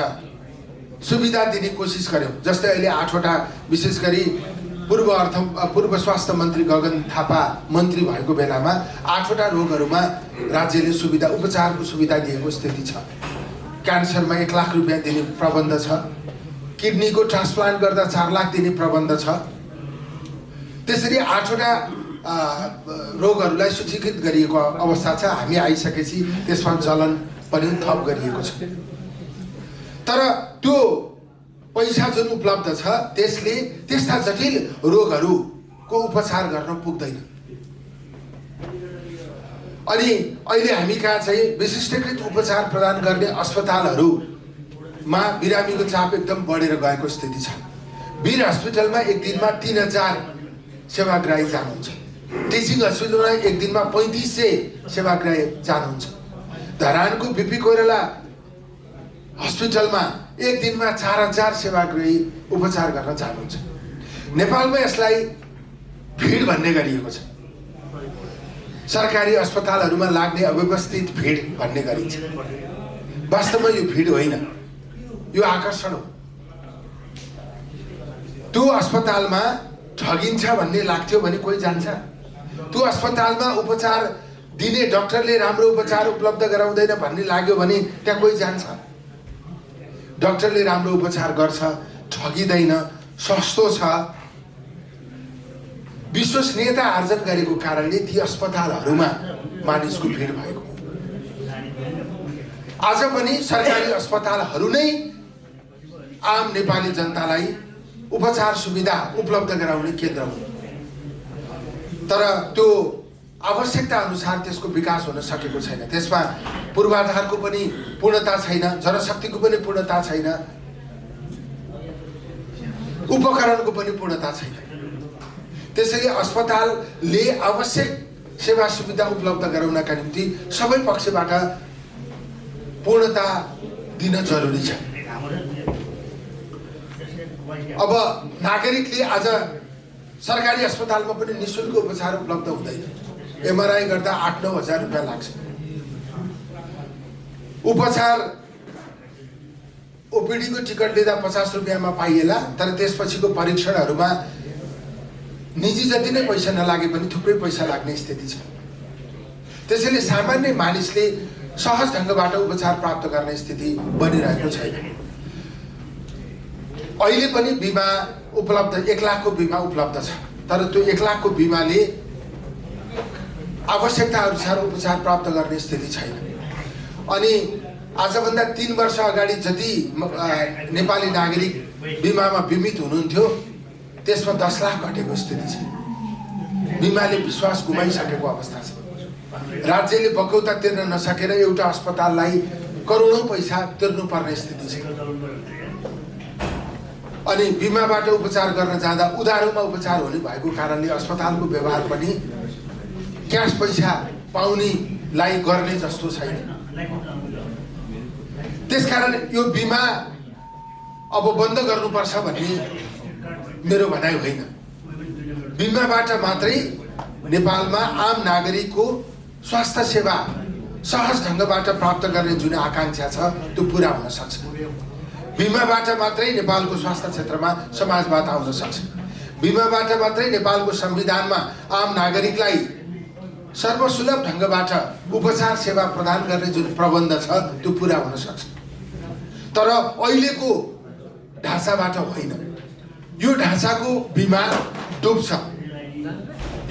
सुविधा दिने कोसिस गर्यौं। जस्तै अहिले 8 वटा, विशेष गरी पूर्व स्वास्थ्य मन्त्री गगन थापा मन्त्री भएको बेलामा 8 वटा रोगहरूमा राज्यले सुविधा, उपचारको सुविधा दिएको स्थिति छ। क्यान्सरमा 1 लाख रुपियाँ दिने प्रबन्ध छ। किडनीको ट्रान्सप्लान्ट गर्दा 4 लाख दिने प्रबन्ध छ। त्यसरी 8 वटा रोगहरूलाई सूचीकृत गरिएको अवस्था छ। हामी आइसकेपछि त्यसमा चलन पनि थप गरिएको छ। तर त्यो पैसा जुन उपलब्ध छ त्यसले त्यस्ता जटिल रोगहरूको उपचार गर्न पुग्दैन। अनि अहिले हामी कहाँ चाहिँ विशिष्टकृत उपचार प्रदान गर्ने अस्पतालहरूमा बिरामीको चाप एकदम बढेर गएको स्थिति छ। वीर हस्पिटलमा एक दिनमा 3000 सेवाग्राही जानुहुन्छ। टिचिङ हस्पिटलमा एक दिनमा 3500 सेवाग्राही जानुहुन्छ। धरानको बिपी कोइराला हस्पिटलमा एक दिनमा 4000 सेवाग्राही उपचार गर्न जानुहुन्छ। नेपालमा यसलाई भिड भन्ने गरिएको छ। सरकारी अस्पतालहरूमा लाग्ने अव्यवस्थित भिड भन्ने गरिन्छ। वास्तवमा यो भिड होइन, यो आकर्षण हो। त्यो अस्पतालमा ठगिन्छ भन्ने लाग्थ्यो भने कोही जान्छ? त्यो अस्पतालमा उपचार दिने डाक्टरले राम्रो उपचार उपलब्ध गराउँदैन भन्ने लाग्यो भने त्यहाँ कोही जान्छ? डाक्टरले राम्रो उपचार गर्छ, ठगिँदैन, सस्तो छ, विश्वसनीयता आर्जन गरेको कारणले ती अस्पतालहरूमा मानिसको भिड भएको। आज पनि सरकारी अस्पतालहरू नै आम नेपाली जनतालाई उपचार सुविधा उपलब्ध गराउने केन्द्र हो। तर त्यो आवश्यकता अनुसार त्यसको विकास हुन सकेको छैन। त्यसमा पूर्वाधारको पनि पूर्णता छैन, जनशक्तिको पनि पूर्णता छैन, उपकरणको पनि पूर्णता छैन। त्यसैले अस्पतालले आवश्यक सेवा सुविधा उपलब्ध गराउनका निम्ति सबै पक्षबाट पूर्णता दिन जरुरी छ। अब नागरिकले आज सरकारी अस्पतालमा पनि निःशुल्क उपचार उपलब्ध हुँदैन। एमआरआई गर्दा 8-9 हजार रुपियाँ लाग्छ। उपचार ओपिडीको टिकट लिँदा 50 रुपियाँमा पाइएला, तर त्यसपछिको परीक्षणहरूमा निजी जति नै पैसा नलागे पनि थुप्रै पैसा लाग्ने स्थिति छ। त्यसैले सामान्य मानिसले सहज ढङ्गबाट उपचार प्राप्त गर्ने स्थिति बनिरहेको छैन। अहिले पनि बिमा उपलब्ध 1 लाखको बिमा उपलब्ध छ, तर त्यो 1 लाखको बिमाले आवश्यकता अनुसार उपचार प्राप्त गर्ने स्थिति छैन। अनि आजभन्दा 3 वर्ष अगाडि जति नेपाली नागरिक बिमामा बिमित हुनुहुन्थ्यो त्यसमा 10 लाख घटेको स्थिति छ। बिमाले विश्वास गुमाइसकेको अवस्था छ। राज्यले बकौता तिर्न नसकेर एउटा अस्पताललाई करोडौं पैसा तिर्नुपर्ने स्थिति छ। अनि बिमाबाट उपचार गर्न जाँदा उधारोमा उपचार हुने भएको कारणले अस्पतालको व्यवहार पनि क्यास पैसा पाउनेलाई गर्ने जस्तो छैन। त्यसकारण यो बिमा अब बन्द गर्नुपर्छ भन्ने मेरो भनाइ होइन। बिमाबाट मात्रै नेपालमा आम नागरिकको स्वास्थ्य सेवा सहज ढङ्गबाट प्राप्त गर्ने जुन आकांक्षा छ त्यो पुरा हुन सक्छ। बिमाबाट मात्रै नेपालको स्वास्थ्य क्षेत्रमा समाजवाद आउन सक्छ। बिमाबाट मात्रै नेपालको संविधानमा आम नागरिकलाई सर्वसुलभ ढङ्गबाट उपचार सेवा प्रदान गर्ने जुन प्रबन्ध छ त्यो पुरा हुन सक्छ। तर अहिलेको ढाँचाबाट होइन। यो ढाँचाको बिमा डुब्छ,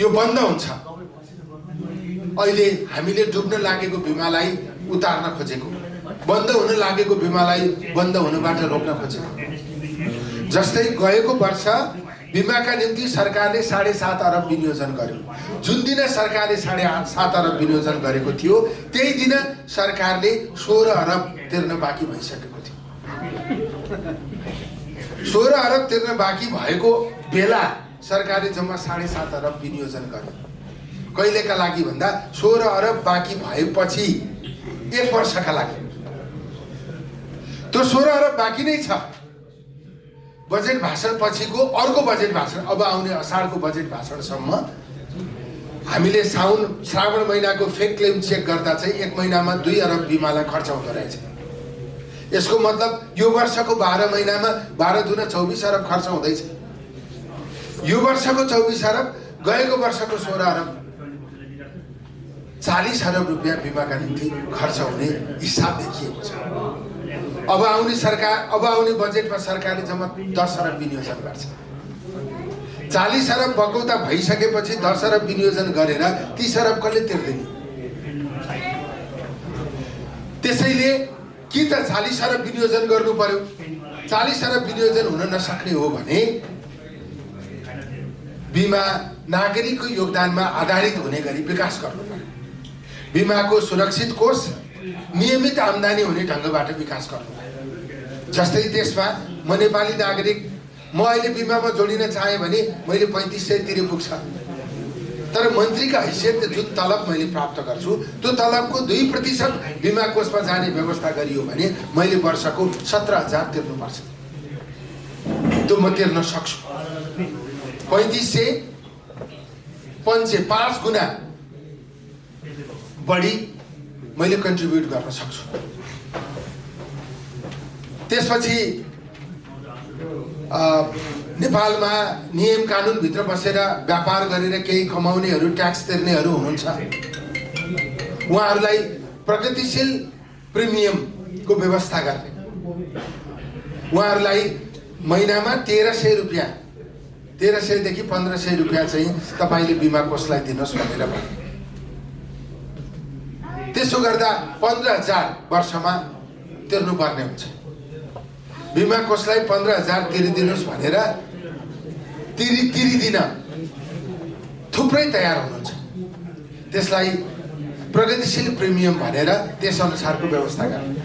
यो बन्द हुन्छ। अहिले हामीले डुब्न लागेको बिमालाई उतार्न खोजेको, बन्द हुन लागेको बिमालाई बन्द हुनबाट रोक्न खोजेको। जस्तै गएको वर्ष बिमाका निम्ति सरकारले 7.5 अरब विनियोजन गर्यो। जुन दिन सरकारले 7.5 अरब विनियोजन गरेको थियो त्यही दिन सरकारले 16 अरब तिर्न बाँकी भइसकेको थियो। 16 अरब तिर्न बाँकी भएको बेला सरकारले जम्मा 7.5 अरब विनियोजन गर्यो। कहिलेका लागि भन्दा 16 अरब बाँकी भएपछि 1 वर्षका लागि। त्यो 16 अरब बाँकी नै छ। बजेट भाषण पछिको अर्को बजेट भाषण, अब आउने असाढको बजेट भाषणसम्म हामीले श्रावण महिनाको फेक क्लेम चेक गर्दा चाहिँ 1 महिनामा 2 अरब बिमालाई खर्च हुँदो रहेछ। यसको मतलब यो वर्षको 12 महिनामा 12 दुना 24 अरब खर्च हुँदैछ। यो वर्षको 24 अरब, गएको वर्षको 16 अरब, 40 अरब रुपियाँ बिमाका निम्ति खर्च हुने हिसाब देखिएको छ। अब आउने बजेटमा सरकारले जम्मा 10 अरब विनियोजन गर्छ। 40 अरब बकौता भइसकेपछि 10 अरब विनियोजन गरेर 30 अरब कसले तिर्दैन? त्यसैले कि त 40 अरब विनियोजन गर्नु पर्यो। 40 अरब विनियोजन हुन नसक्ने हो भने बिमा नागरिकको योगदानमा आधारित हुने गरी विकास गर्नु पर्यो। बिमाको सुरक्षित कोष नियमित आम्दानी हुने ढङ्गबाट विकास गर्नु पर्यो। जस्तै त्यसमा म नेपाली नागरिक म अहिले बिमामा जोडिन चाहेँ भने मैले 3500 तिरे पुग्छ। तर मन्त्रीका हैसियतले जुन तलब मैले प्राप्त गर्छु त्यो तलबको 2% बिमा कोषमा जाने व्यवस्था गरियो भने मैले वर्षको 17,000 तिर्नुपर्छ। त्यो म तिर्न सक्छु। 3500 5 गुणा बढी मैले कन्ट्रिब्युट गर्न सक्छु। त्यसपछि नेपालमा नियम कानुनभित्र बसेर व्यापार गरेर केही कमाउनेहरू ट्याक्स तिर्नेहरू हुनुहुन्छ। उहाँहरूलाई प्रगतिशील प्रिमियमको व्यवस्था गर्ने, उहाँहरूलाई महिनामा 1300 रुपियाँ 1300 देखि 1500 रुपियाँ चाहिँ तपाईँले बिमा कोषलाई दिनुहोस् भनेर भने। त्यसो गर्दा 15,000 वर्षमा तिर्नुपर्ने हुन्छ। बिमा कोषलाई 15,000 तिरिदिनुहोस् भनेर तिरिदिन थुप्रै तयार हुनुहुन्छ। त्यसलाई प्रगतिशील प्रिमियम भनेर त्यस अनुसारको व्यवस्था गर्ने।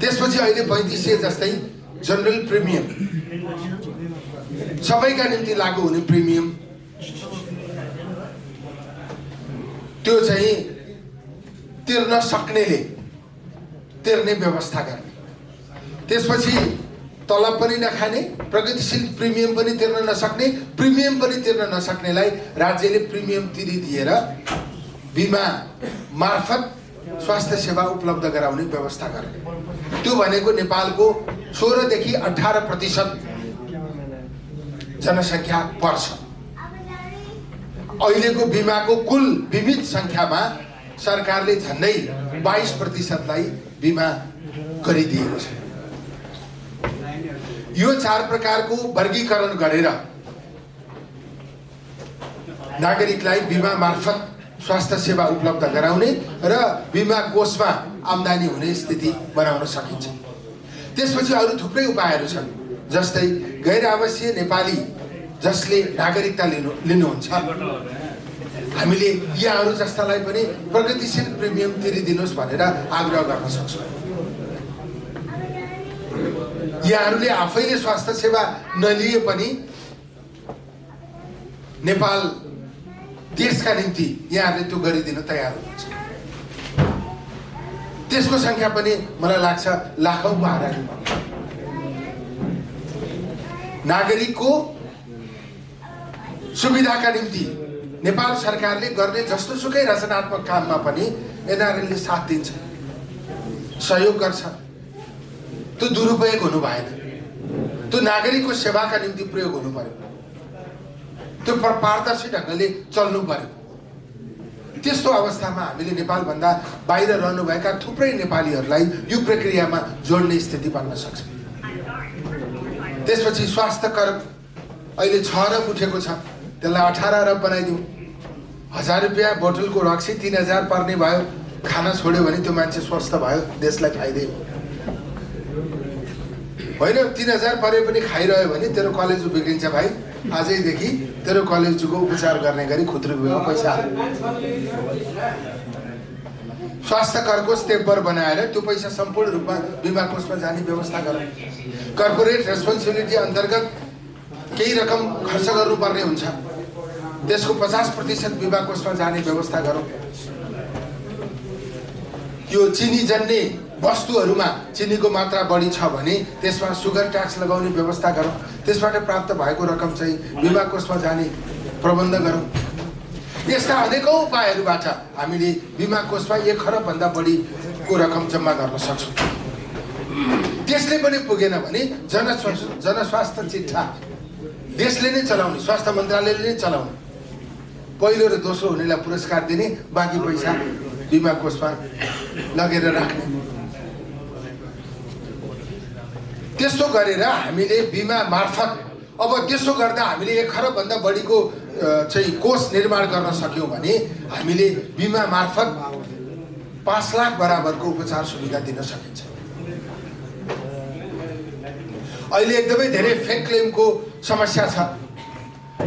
त्यसपछि अहिले 3500 जस्तै जनरल प्रिमियम, सबैका निम्ति लागू हुने प्रिमियम, त्यो चाहिँ तिर्न सक्नेले तिर्ने व्यवस्था गर्ने। त्यसपछि तलब पनि नखाने, प्रगतिशील प्रिमियम पनि तिर्न नसक्ने, प्रिमियम पनि तिर्न नसक्नेलाई राज्यले प्रिमियम तिरिदिएर बिमा मार्फत स्वास्थ्य सेवा उपलब्ध गराउने व्यवस्था गर्ने। त्यो भनेको नेपालको 16 देखि 18% जनसङ्ख्या पर्छ। अहिलेको बिमाको कुल बीमित सङ्ख्यामा सरकारले झन्डै 22%लाई बिमा गरिदिएको छ। यो 4 प्रकारको वर्गीकरण गरेर नागरिकलाई बिमा मार्फत स्वास्थ्य सेवा उपलब्ध गराउने र बिमा कोषमा आम्दानी हुने स्थिति बनाउन सकिन्छ। त्यसपछि अरू थुप्रै उपायहरू छन्, जस्तै गैर आवासीय नेपाली जसले नागरिकता लिनुहुन्छ, हामीले यहाँहरू जस्तालाई पनि प्रगतिशील प्रिमियम तिरिदिनुहोस् भनेर आग्रह गर्न सक्छौँ। यहाँहरूले आफैले स्वास्थ्य सेवा नलिए पनि नेपाल देशका निम्ति यहाँहरूले त्यो गरिदिन तयार हुनुहुन्छ। त्यसको सङ्ख्या पनि मलाई लाग्छ लाखौँको हाराहारीमा। नागरिकको सुविधाका निम्ति नेपाल सरकारले गर्ने जस्तो सुकै रचनात्मक काममा पनि एनआरएलले साथ दिन्छ, सहयोग गर्छ। त्यो दुरुपयोग हुनु भएन, त्यो नागरिकको सेवाका निम्ति प्रयोग हुनु पर्यो, त्यो पारदर्शी ढङ्गले चल्नु पर्यो। त्यस्तो अवस्थामा हामीले नेपालभन्दा बाहिर रहनुभएका थुप्रै नेपालीहरूलाई यो प्रक्रियामा जोड्ने स्थिति बन्न सक्छ। त्यसपछि स्वास्थ्य कर अहिले 6 अरब उठेको छ, त्यसलाई 18 अरब बनाइदिउँ। 1000 रुपियाँ बोतलको रक्सी 3000 पर्ने भयो, खाना छोड्यो भने त्यो मान्छे स्वस्थ भयो, देशलाई फाइदै हो। होइन 3000 परे पनि खाइरह्यो भने तेरो कलेज बिग्रिन्छ भाइ, आजैदेखि तेरो कलेजको उपचार गर्ने गरी खुद्रुको पैसा हाल। स्वास्थ्य करको स्टेपर बनाएर त्यो पैसा सम्पूर्ण रूपमा बिमा कोषमा जाने व्यवस्था गरौँ। कर्पोरेट रेस्पोन्सिबिलिटी अन्तर्गत केही रकम खर्च गर्नुपर्ने हुन्छ, त्यसको 50% बिमा कोषमा जाने व्यवस्था गरौँ। यो चिनी जन्ने वस्तुहरूमा चिनीको मात्रा बढी छ भने त्यसमा सुगर ट्याक्स लगाउने व्यवस्था गरौँ। त्यसबाट प्राप्त भएको रकम चाहिँ बिमा कोषमा जाने प्रबन्ध गरौँ। यस्ता अनेकौँ उपायहरूबाट हामीले बिमा कोषमा 1 खरबभन्दा बढीको रकम जम्मा गर्न सक्छौँ। त्यसले पनि पुगेन भने जनस्वास्थ्य चिट्ठा देशले नै चलाउने, स्वास्थ्य मन्त्रालयले नै चलाउने, पहिलो र दोस्रो हुनेलाई पुरस्कार दिने, बाँकी पैसा बिमा कोषमा लगेर राख्ने। त्यसो गरेर हामीले बिमा मार्फत अब त्यसो गर्दा हामीले 1 खरबभन्दा बढीको चाहिँ कोष निर्माण गर्न सक्यौँ भने हामीले बिमा मार्फत 5 लाख बराबरको उपचार सुविधा दिन सकिन्छ। अहिले एकदमै धेरै फेक क्लेमको समस्या छ।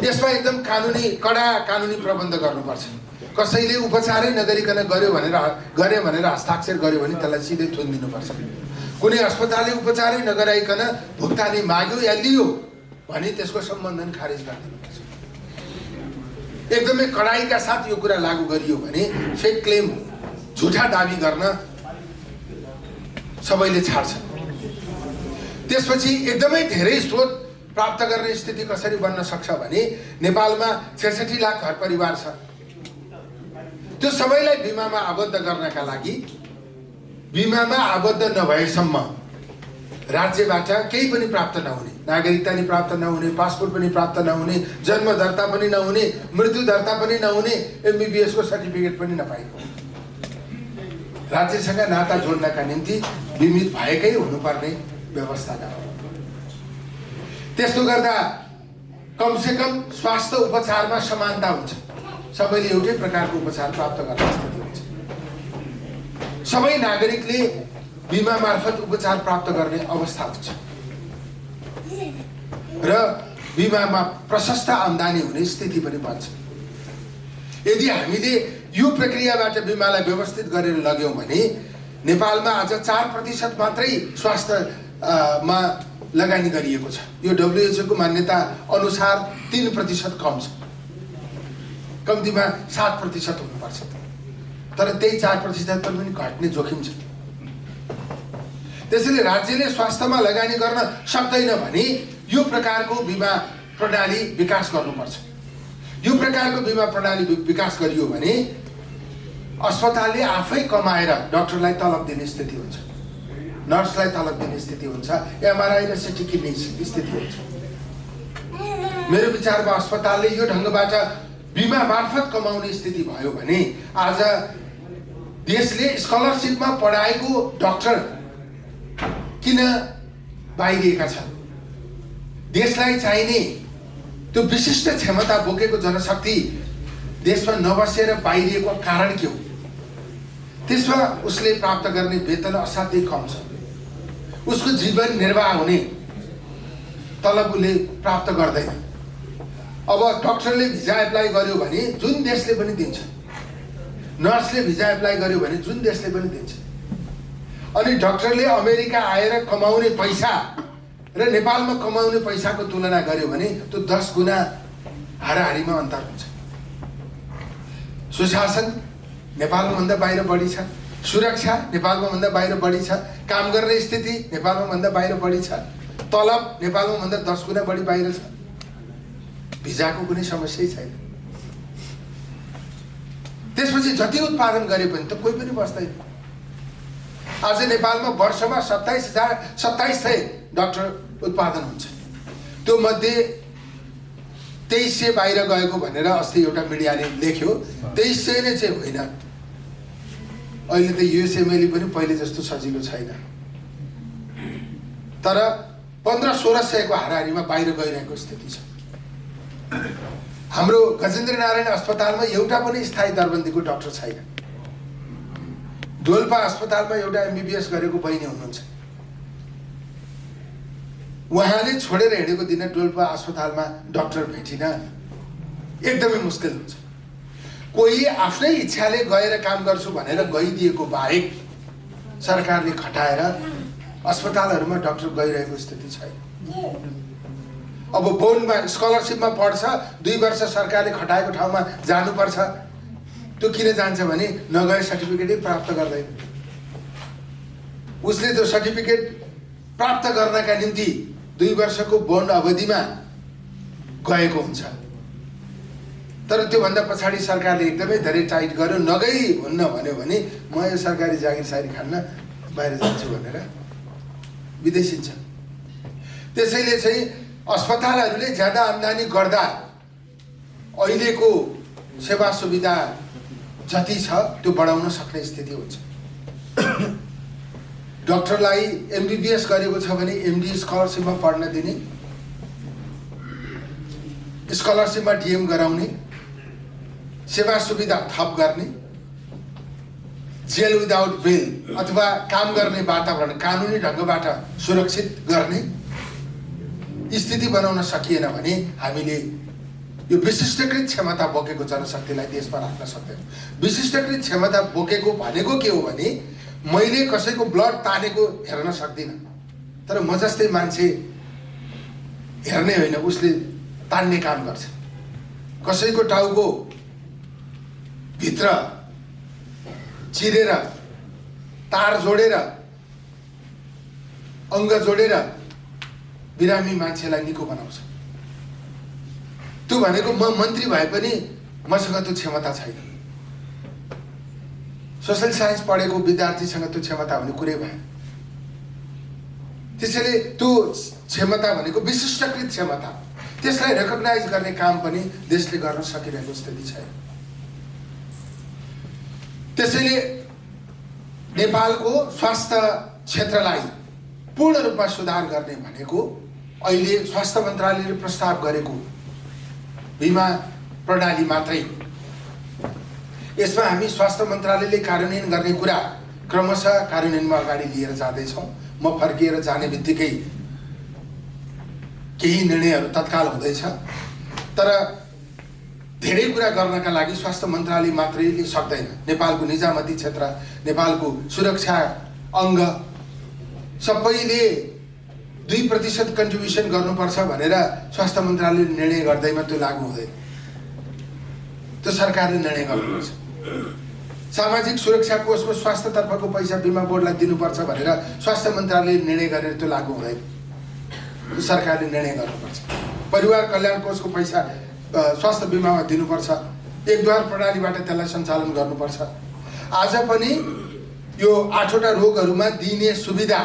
यसमा एकदम कडा कानुनी प्रबन्ध गर्नुपर्छ। कसैले उपचारै नगरिकन गरे भनेर हस्ताक्षर गर्यो भने त्यसलाई सिधै थुनिदिनुपर्छ। कुनै अस्पतालले उपचारै नगराइकन भुक्तानी माग्यो या लियो भने त्यसको सम्बन्धन खारेज गरिदिनुपर्छ। एकदमै कडाइका साथ यो कुरा लागू गरियो भने फेक क्लेम, झुठा दाबी गर्न सबैले छाड्छ। त्यसपछि एकदमै धेरै स्रोत प्राप्त गर्ने स्थिति कसरी बन्न सक्छ भने नेपालमा 66 लाख घर परिवार छ। त्यो सबैलाई बिमामा आबद्ध गर्नका लागि बिमामा आबद्ध नभएसम्म राज्यबाट केही पनि प्राप्त नहुने, नागरिकता पनि प्राप्त नहुने, पासपोर्ट पनि प्राप्त नहुने, जन्म दर्ता पनि नहुने, मृत्यु दर्ता पनि नहुने, MBBS को सर्टिफिकेट पनि नपाएको, राज्यसँग नाता जोड्नका निम्ति बिमित भएकै हुनुपर्ने व्यवस्था हो। त्यस्तो गर्दा कमसेकम स्वास्थ्य उपचारमा समानता हुन्छ, सबैले एउटै प्रकारको उपचार प्राप्त गर्ने स्थिति हुन्छ, सबै नागरिकले बिमा मार्फत उपचार प्राप्त गर्ने अवस्था हुन्छ र बिमामा प्रशस्त आम्दानी हुने स्थिति पनि बन्छ। यदि हामीले यो प्रक्रियाबाट बिमालाई व्यवस्थित गरेर लग्यौं भने नेपालमा आज 4% मात्रै स्वास्थ्यमा लगानी गरिएको छ। यो WHO को मान्यता अनुसार 3% कम छ, कम्तीमा 7% हुनुपर्छ, तर त्यही 4% पनि घट्ने जोखिम छ। त्यसैले राज्यले स्वास्थ्यमा लगानी गर्न सक्दैन भने यो प्रकारको बिमा प्रणाली विकास गर्नुपर्छ। यो प्रकारको बिमा प्रणाली विकास गरियो भने अस्पतालले आफै कमाएर डाक्टरलाई तलब दिने स्थिति हुन्छ, नर्सलाई तलब दिने स्थिति हुन्छ, MRI र CT किन्ने स्थिति हुन्छ। मेरो विचारमा अस्पतालले यो ढङ्गबाट बिमा मार्फत कमाउने स्थिति भयो भने आज देशले स्कलरशिपमा पढाएको डाक्टर किन बाहिरिएका छन्? देशलाई चाहिने त्यो विशिष्ट क्षमता बोकेको जनशक्ति देशमा नबसेर बाहिरिएको कारण के हो? त्यसमा उसले प्राप्त गर्ने वेतन असाध्यै कम छ, उसको जीवन निर्वाह हुने तलब उसले प्राप्त गर्दैन। अब डाक्टरले भिजा एप्लाई गर्यो भने जुन देशले पनि दिन्छ, नर्सले भिजा एप्लाई गर्यो भने जुन देशले पनि दिन्छ, अनि डाक्टरले अमेरिका आएर कमाउने पैसा र नेपालमा कमाउने पैसाको तुलना गर्यो भने त्यो 10 गुणा हाराहारीमा अन्तर हुन्छ। सुशासन नेपालमा भन्दा बाहिर बढी छ, सुरक्षा नेपालमा भन्दा बाहिर बढी छ, काम गर्ने स्थिति नेपालमा भन्दा बाहिर बढी छ, तलब नेपालमा भन्दा 10 गुणा बढी बाहिर छ, भिजाको कुनै समस्या छैन। त्यसपछि जति उत्पादन गरे पनि त कोही पनि बस्दैन। आज नेपालमा वर्षमा 27,000 डाक्टर उत्पादन हुन्छ, त्यो मध्ये 2300 बाहिर गएको भनेर अस्ति एउटा मिडियाले लेख्यो। 2300 नै चाहिँ होइन, अहिले त USMLE पनि पहिले जस्तो सजिलो छैन, तर 1500-1600 को हाराहारीमा बाहिर गइरहेको स्थिति छ। हाम्रो गजेन्द्र नारायण अस्पतालमा एउटा पनि स्थायी दरबन्दीको डाक्टर छैन। डोल्पा अस्पतालमा एउटा MBBS गरेको बहिनी हुनुहुन्छ, उहाँले छोडेर हिँडेको दिन डोल्पा अस्पतालमा डाक्टर भेटिन, एकदमै मुस्किल हुन्छ। कोही आफ्नै इच्छाले गएर काम गर्छु भनेर गइदिएको बाहेक सरकारले खटाएर अस्पतालहरूमा डाक्टर गइरहेको स्थिति छैन। अब बोनमा स्कलरशिपमा पढ्छ, 2 वर्ष सरकारले खटाएको ठाउँमा जानुपर्छ, त्यो किन जान्छ भने नगए सर्टिफिकेटै प्राप्त गर्दैन। उसले त्यो सर्टिफिकेट प्राप्त गर्नका निम्ति 2 वर्षको बोन्ड अवधिमा गएको हुन्छ, तर त्योभन्दा पछाडि सरकारले एकदमै धेरै टाइट गर्यो, नगई हुन्न भन्यो भने म यो सरकारी जागिर सारी खान्न बाहिर जान्छु भनेर विदेशिन्छ। त्यसैले चाहिँ अस्पतालहरूले ज्यादा आम्दानी गर्दा अहिलेको सेवा सुविधा जति छ त्यो बढाउन सक्ने स्थिति हुन्छ। डाक्टरलाई MBBS गरेको छ भने MD स्कलरशिपमा पढ्न दिने, स्कलरशिपमा DM गराउने, सेवा सुविधा थप गर्ने, जेल विदाउट बेल अथवा काम गर्ने वातावरण कानुनी ढङ्गबाट सुरक्षित गर्ने स्थिति बनाउन सकिएन भने हामीले यो विशिष्टकृत क्षमता बोकेको जनशक्तिलाई देशमा राख्न सक्दैनौँ। विशिष्टकृत क्षमता बोकेको भनेको के हो भने मैले कसैको ब्लड तानेको हेर्न सक्दिनँ, तर म जस्तै मान्छे हेर्ने होइन, उसले तान्ने काम गर्छ। कसैको टाउको भित्र चिरेर तार जोडेर अङ्ग जोडेर बिरामी मान्छेलाई निको बनाउँछ। त्यो भनेको म मन्त्री भए पनि मसँग त्यो क्षमता छैन। सोसल साइन्स पढेको विद्यार्थीसँग त्यो क्षमता हुने कुरै भएन। त्यसैले त्यो क्षमता भनेको विशिष्टकृत क्षमता, त्यसलाई रेकग्नाइज गर्ने काम पनि देशले गर्न सकिरहेको स्थिति छैन। त्यसैले नेपालको स्वास्थ्य क्षेत्रलाई पूर्ण रूपमा सुधार गर्ने भनेको अहिले स्वास्थ्य मन्त्रालयले प्रस्ताव गरेको बिमा प्रणाली मात्रै। यसमा हामी स्वास्थ्य मन्त्रालयले कार्यान्वयन गर्ने कुरा क्रमशः कार्यान्वयनमा अगाडि लिएर जाँदैछौँ। म फर्किएर जाने बित्तिकै केही निर्णयहरू तत्काल हुँदैछ, तर धेरै कुरा गर्नका लागि स्वास्थ्य मन्त्रालय मात्रैले सक्दैन। नेपालको निजामती क्षेत्र, नेपालको सुरक्षा अङ्ग सबैले 2% कन्ट्रिब्युसन गर्नुपर्छ भनेर स्वास्थ्य मन्त्रालयले निर्णय गर्दैमा त्यो लागू हुँदैन। त्यो सरकारले निर्णय गर्नुपर्छ। सामाजिक सुरक्षा कोषको स्वास्थ्यतर्फको पैसा बिमा बोर्डलाई दिनुपर्छ भनेर स्वास्थ्य मन्त्रालयले निर्णय गरेर त्यो लागू हुँदैन। त्यो सरकारले निर्णय गर्नुपर्छ। परिवार कल्याण कोषको पैसा स्वास्थ्य बिमामा दिनुपर्छ। एकद्वार प्रणालीबाट त्यसलाई सञ्चालन गर्नुपर्छ। आज पनि यो 8वटा रोगहरूमा दिइने सुविधा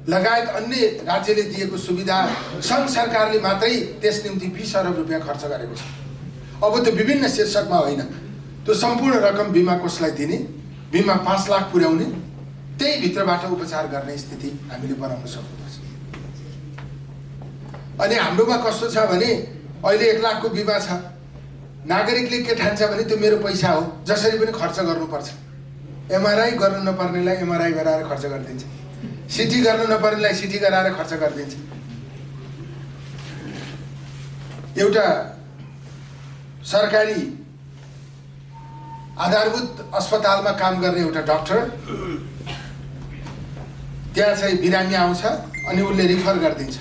लगायत अन्य राज्यले दिएको सुविधा सङ्घ सरकारले मात्रै त्यस निम्ति 20 अरब रुपियाँ खर्च गरेको छ। अब त्यो विभिन्न शीर्षकमा होइन, त्यो सम्पूर्ण रकम बिमा कोषलाई दिने, बिमा 5 लाख पुर्याउने, त्यही भित्रबाट उपचार गर्ने स्थिति हामीले बनाउन सक्नुपर्छ। अनि हाम्रोमा कस्तो छ भने अहिले 1 लाखको बिमा छ। नागरिकले के ठान्छ भने त्यो मेरो पैसा हो, जसरी पनि खर्च गर्नुपर्छ। एमआरआई गर्नु नपर्नेलाई एमआरआई गराएर खर्च गरिदिन्छ, सिटी गर्नु नपर्नेलाई सिटी गराएर खर्च गरिदिन्छ। एउटा सरकारी आधारभूत अस्पतालमा काम गर्ने एउटा डाक्टर त्यहाँ चाहिँ बिरामी आउँछ अनि उसले रिफर गरिदिन्छ।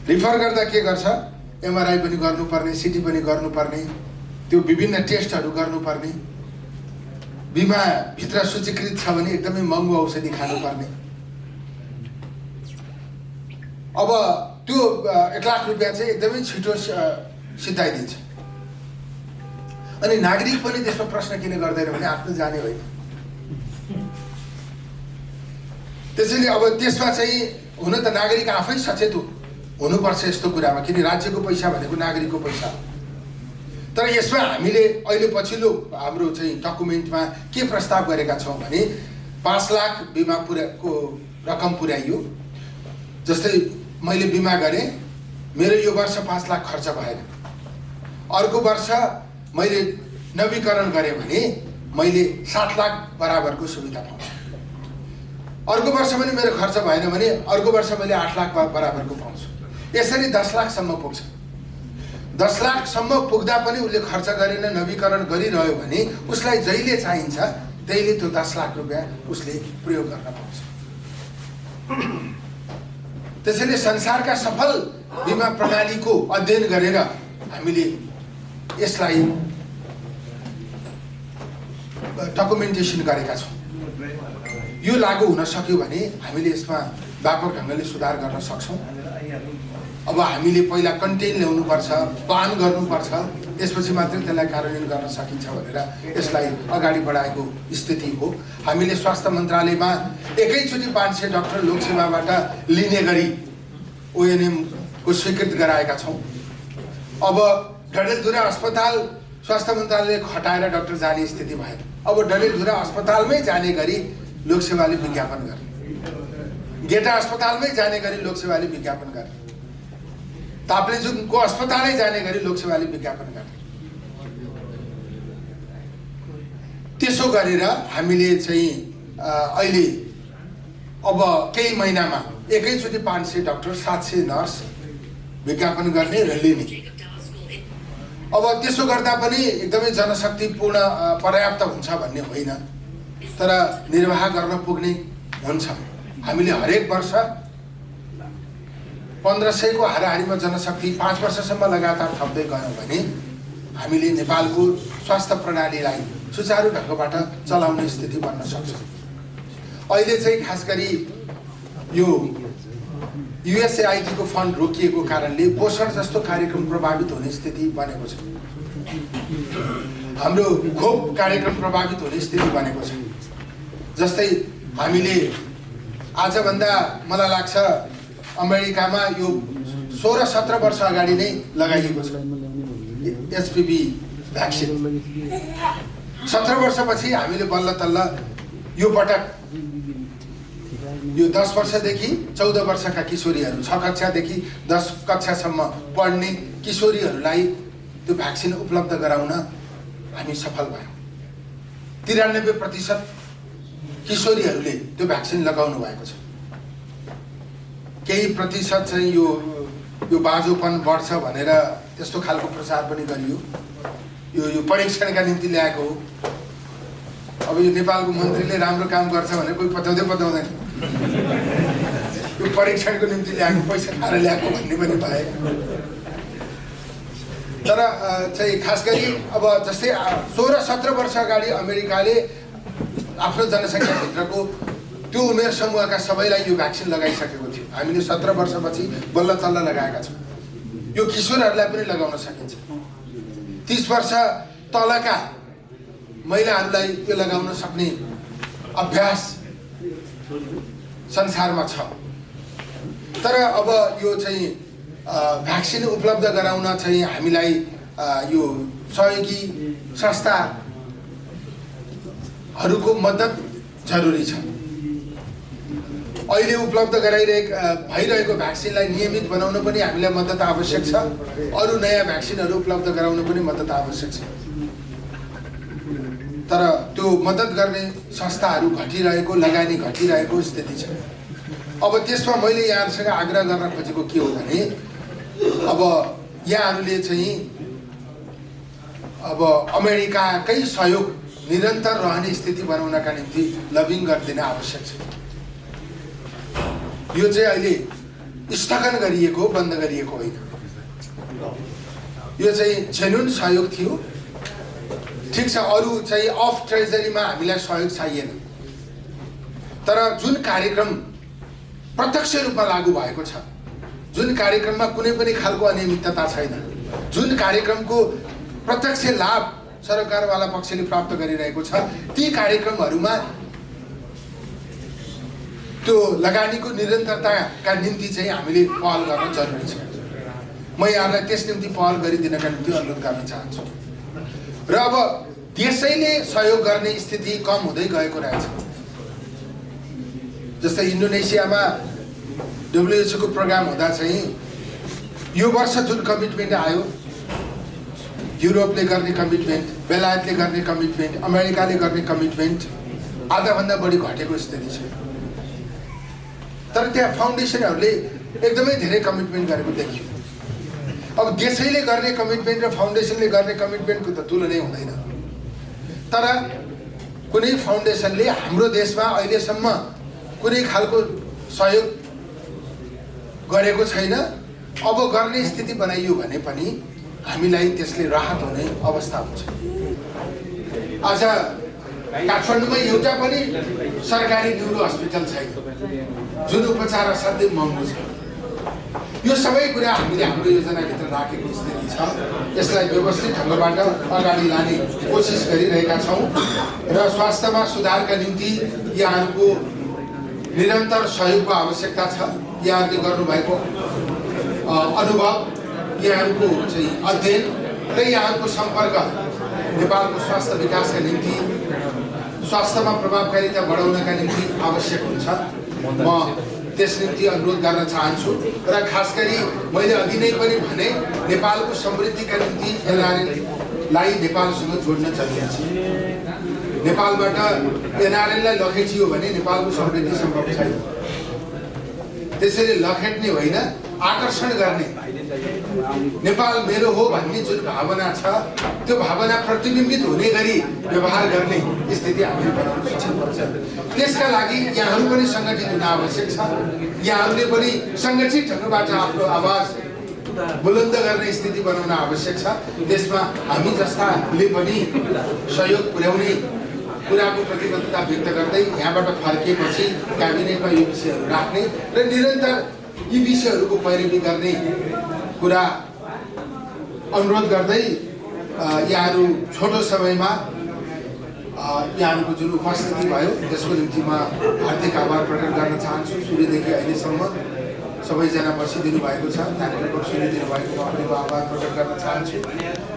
रिफर गर्दा के गर्छ, एमआरआई पनि गर्नुपर्ने, सिटी पनि गर्नुपर्ने, त्यो विभिन्न टेस्टहरू गर्नुपर्ने, बिमा भित्र सूचीकृत छ भने एकदमै महँगो औषधि खानुपर्ने। अब त्यो 1 लाख रुपियाँ चाहिँ एकदमै छिटो सिद्धाइदिन्छ। अनि नागरिक पनि त्यसमा प्रश्न किन गर्दैन भने आफ्नो जाने होइन। त्यसैले अब त्यसमा चाहिँ हुन त नागरिक आफै सचेत हुनुपर्छ यस्तो कुरामा, किन राज्यको पैसा भनेको नागरिकको पैसा हो। तर यसमा हामीले अहिले पछिल्लो हाम्रो चाहिँ डकुमेन्टमा के प्रस्ताव गरेका छौँ भने 5 लाख बिमा को रकम पुर्याइयो। जस्तै मैले बिमा गरेँ, मेरो यो वर्ष 5 लाख खर्च भएन, अर्को वर्ष मैले नवीकरण गरेँ भने मैले 7 लाख बराबरको सुविधा पाउँछु। अर्को वर्ष पनि मेरो खर्च भएन भने अर्को वर्ष मैले 8 लाख बराबरको पाउँछु। यसरी 10 लाखसम्म पुग्छ। 10 लाखसम्म पुग्दा पनि उसले खर्च गरेन, नवीकरण गरिरह्यो भने उसलाई जहिले चाहिन्छ त्यहिले त्यो 10 लाख रुपियाँ उसले प्रयोग गर्न पाउँछ। त्यसैले संसारका सफल बिमा प्रणालीको अध्ययन गरेर हामीले यसलाई डकुमेन्टेसन गरेका छौँ। यो लागू हुन सक्यो भने हामीले यसमा व्यापक ढङ्गले सुधार गर्न सक्छौँ। अब हामीले पहिला कन्टेन ल्याउनुपर्छ, प्लान गर्नुपर्छ, त्यसपछि मात्रै त्यसलाई कार्यान्वयन गर्न सकिन्छ भनेर यसलाई अगाडि बढाएको स्थिति हो। हामीले स्वास्थ्य मन्त्रालयमा एकैचोटि 500 डाक्टर लोकसेवाबाट लिने गरी ओएनएम को स्वीकृत गराएका छौँ। अब डडेलधुरा अस्पताल स्वास्थ्य मन्त्रालयले खटाएर डाक्टर जाने स्थिति भएन। अब डडेलधुरा अस्पतालमै जाने गरी लोकसेवाले विज्ञापन गर्ने, गेटा अस्पतालमै जाने गरी लोकसेवाले विज्ञापन गर्ने, ताप्लेजुङको अस्पतालै जाने गरी लोकसेवाले विज्ञापन गर्ने। त्यसो गरेर हामीले चाहिँ अहिले अब केही महिनामा एकैचोटि 500 डाक्टर 700 नर्स विज्ञापन गर्ने र लिने। अब त्यसो गर्दा पनि एकदमै जनशक्तिपूर्ण पर्याप्त हुन्छ भन्ने होइन, तर निर्वाह गर्न पुग्ने हुन्छ। हामीले हरेक वर्ष 1500 को हाराहारीमा जनशक्ति 5 वर्षसम्म लगातार थप्दै गयौँ भने हामीले नेपालको स्वास्थ्य प्रणालीलाई सुचारू ढङ्गबाट चलाउने स्थिति बन्न सक्छ। अहिले चाहिँ खास गरी यो युएसएआइडी को फन्ड रोकिएको कारणले पोषण जस्तो कार्यक्रम प्रभावित हुने स्थिति बनेको छ। हाम्रो खोप कार्यक्रम प्रभावित हुने स्थिति बनेको छ। जस्तै हामीले आजभन्दा मलाई लाग्छ अमेरिकामा यो 16-17 वर्ष अगाडि नै लगाइएको छ एचपीभी भ्याक्सिन। 17 वर्षपछि हामीले बल्ल तल्ल यो पटक यो 10 वर्षदेखि 14 वर्षका किशोरीहरू 6 कक्षादेखि 10 कक्षासम्म पढ्ने किशोरीहरूलाई त्यो भ्याक्सिन उपलब्ध गराउन हामी सफल भयौँ। 93% किशोरीहरूले त्यो भ्याक्सिन लगाउनु भएको छ। केही प्रतिशत चाहिँ यो बाजोपन बढ्छ भनेर त्यस्तो खालको प्रचार पनि गरियो। यो परीक्षणका निम्ति ल्याएको हो। अब यो नेपालको मन्त्रीले राम्रो काम गर्छ भने कोही पत्याउँदैन। यो परीक्षणको निम्ति ल्याएको पैसा खाएर ल्याएको भन्ने पनि पाए। तर चाहिँ खास गरी अब जस्तै 16-17 वर्ष अगाडि अमेरिकाले आफ्नो जनसङ्ख्याभित्रको त्यो उमेर समूहका सबैलाई यो भ्याक्सिन लगाइसकेको थियो। हामीले 17 वर्षपछि बल्ल तल्ल लगाएका छौँ। यो किशोरहरूलाई पनि लगाउन सकिन्छ। 30 वर्ष तलका महिलाहरूलाई यो लगाउन सक्ने अभ्यास संसारमा छ। तर अब यो चाहिँ भ्याक्सिन उपलब्ध गराउन चाहिँ हामीलाई यो सहयोगी संस्थाहरूको मद्दत जरुरी छ। अहिले उपलब्ध भइरहेको भ्याक्सिनलाई नियमित बनाउन पनि हामीलाई मद्दत आवश्यक छ। अरू नयाँ भ्याक्सिनहरू उपलब्ध गराउन पनि मद्दत आवश्यक छ। तर त्यो मद्दत गर्ने संस्थाहरू घटिरहेको, लगानी घटिरहेको स्थिति छ। अब त्यसमा मैले यहाँहरूसँग आग्रह गर्न खोजेको के हो भने अब यहाँहरूले चाहिँ अब अमेरिकाकै सहयोग निरन्तर रहने स्थिति बनाउनका निम्ति लबिङ गरिदिन आवश्यक छ। यो चाहिँ अहिले स्थगन गरिएको, बन्द गरिएको होइन। यो चाहिँ जेन्युन सहयोग थियो। ठिक छ, अरू चाहिँ अफ ट्रेजरीमा हामीलाई सहयोग चाहिएन। तर जुन कार्यक्रम प्रत्यक्ष रूपमा लागू भएको छ, जुन कार्यक्रममा कुनै पनि खालको अनियमितता छैन, जुन कार्यक्रमको प्रत्यक्ष लाभ सरकारवाला पक्षले प्राप्त गरिरहेको छ, ती कार्यक्रमहरूमा त्यो लगानीको निरन्तरताका निम्ति चाहिँ हामीले पहल गर्न जरुरी छ। म यहाँलाई त्यस निम्ति पहल गरिदिनका निम्ति अनुरोध गर्न चाहन्छु। र अब त्यसैले सहयोग गर्ने स्थिति कम हुँदै गएको रहेछ। जस्तै इन्डोनेसियामा WHO को प्रोग्राम हुँदा चाहिँ यो वर्ष जुन कमिटमेन्ट आयो, युरोपले गर्ने कमिटमेन्ट, बेलायतले गर्ने कमिटमेन्ट, अमेरिकाले गर्ने कमिटमेन्ट आधाभन्दा बढी घटेको स्थिति छ। तर त्यहाँ फाउन्डेसनहरूले एकदमै धेरै कमिटमेन्ट गरेको देखियो। अब देशैले गर्ने कमिटमेन्ट र फाउन्डेसनले गर्ने कमिटमेन्टको त तुलनै हुँदैन। तर कुनै फाउन्डेसनले हाम्रो देशमा अहिलेसम्म कुनै खालको सहयोग गरेको छैन। अब गर्ने स्थिति बनाइयो भने पनि हामीलाई त्यसले राहत हुने अवस्था हुन्छ। आज काठमाडौँमा एउटा पनि सरकारी न्युरो हस्पिटल छैन जुन उपचार असाध्यै महँगो छ। यो सबै कुरा हामीले हाम्रो योजनाभित्र राखेको स्थिति छ। यसलाई व्यवस्थित ढङ्गबाट अगाडि लाने कोसिस गरिरहेका छौँ र स्वास्थ्यमा सुधारका निम्ति यहाँहरूको निरन्तर सहयोगको आवश्यकता छ। यहाँहरूले गर्नुभएको अनुभव, यहाँहरूको चाहिँ अध्ययन र यहाँहरूको सम्पर्क नेपालको स्वास्थ्य विकासका निम्ति, स्वास्थ्यमा प्रभावकारिता बढाउनका निम्ति आवश्यक हुन्छ। म त्यस निम्ति अनुरोध गर्न चाहन्छु। र खास गरी मैले अघि नै पनि भने नेपालको समृद्धिका निम्ति एनआरएललाई नेपालसँग जोड्न जरुरी छ। नेपालबाट एनआरएललाई लखेटियो भने नेपालको समृद्धि सम्भव छैन। त्यसैले लखेट्ने होइन, आकर्षण गर्ने, नेपाल मेरो हो भन्ने जुन भावना छ त्यो भावना प्रतिबिम्बित हुने गरी व्यवहार गर्ने स्थिति हामीले बनाउन सक्नुपर्छ। त्यसका लागि यहाँहरू पनि सङ्गठित हुन आवश्यक छ। यहाँहरूले पनि सङ्गठित ढङ्गबाट आफ्नो आवाज बुलन्द गर्ने स्थिति बनाउन आवश्यक छ। त्यसमा हामी जस्ताले पनि सहयोग पुर्याउने कुराको प्रतिबद्धता व्यक्त गर्दै यहाँबाट फर्किएपछि क्याबिनेटमा यो विषयहरू राख्ने र निरन्तर यी विषयहरूको पैरवी गर्ने कुरा अनुरोध गर्दै यहाँहरू छोटो समयमा यहाँहरूको जुन उपस्थिति भयो त्यसको निम्ति म हार्दिक आभार प्रकट गर्न चाहन्छु। सुरुदेखि अहिलेसम्म सबैजना बसिदिनु भएको छ, कार्यक्रम सुनिदिनु भएकोमा पनि म आभार प्रकट गर्न चाहन्छु।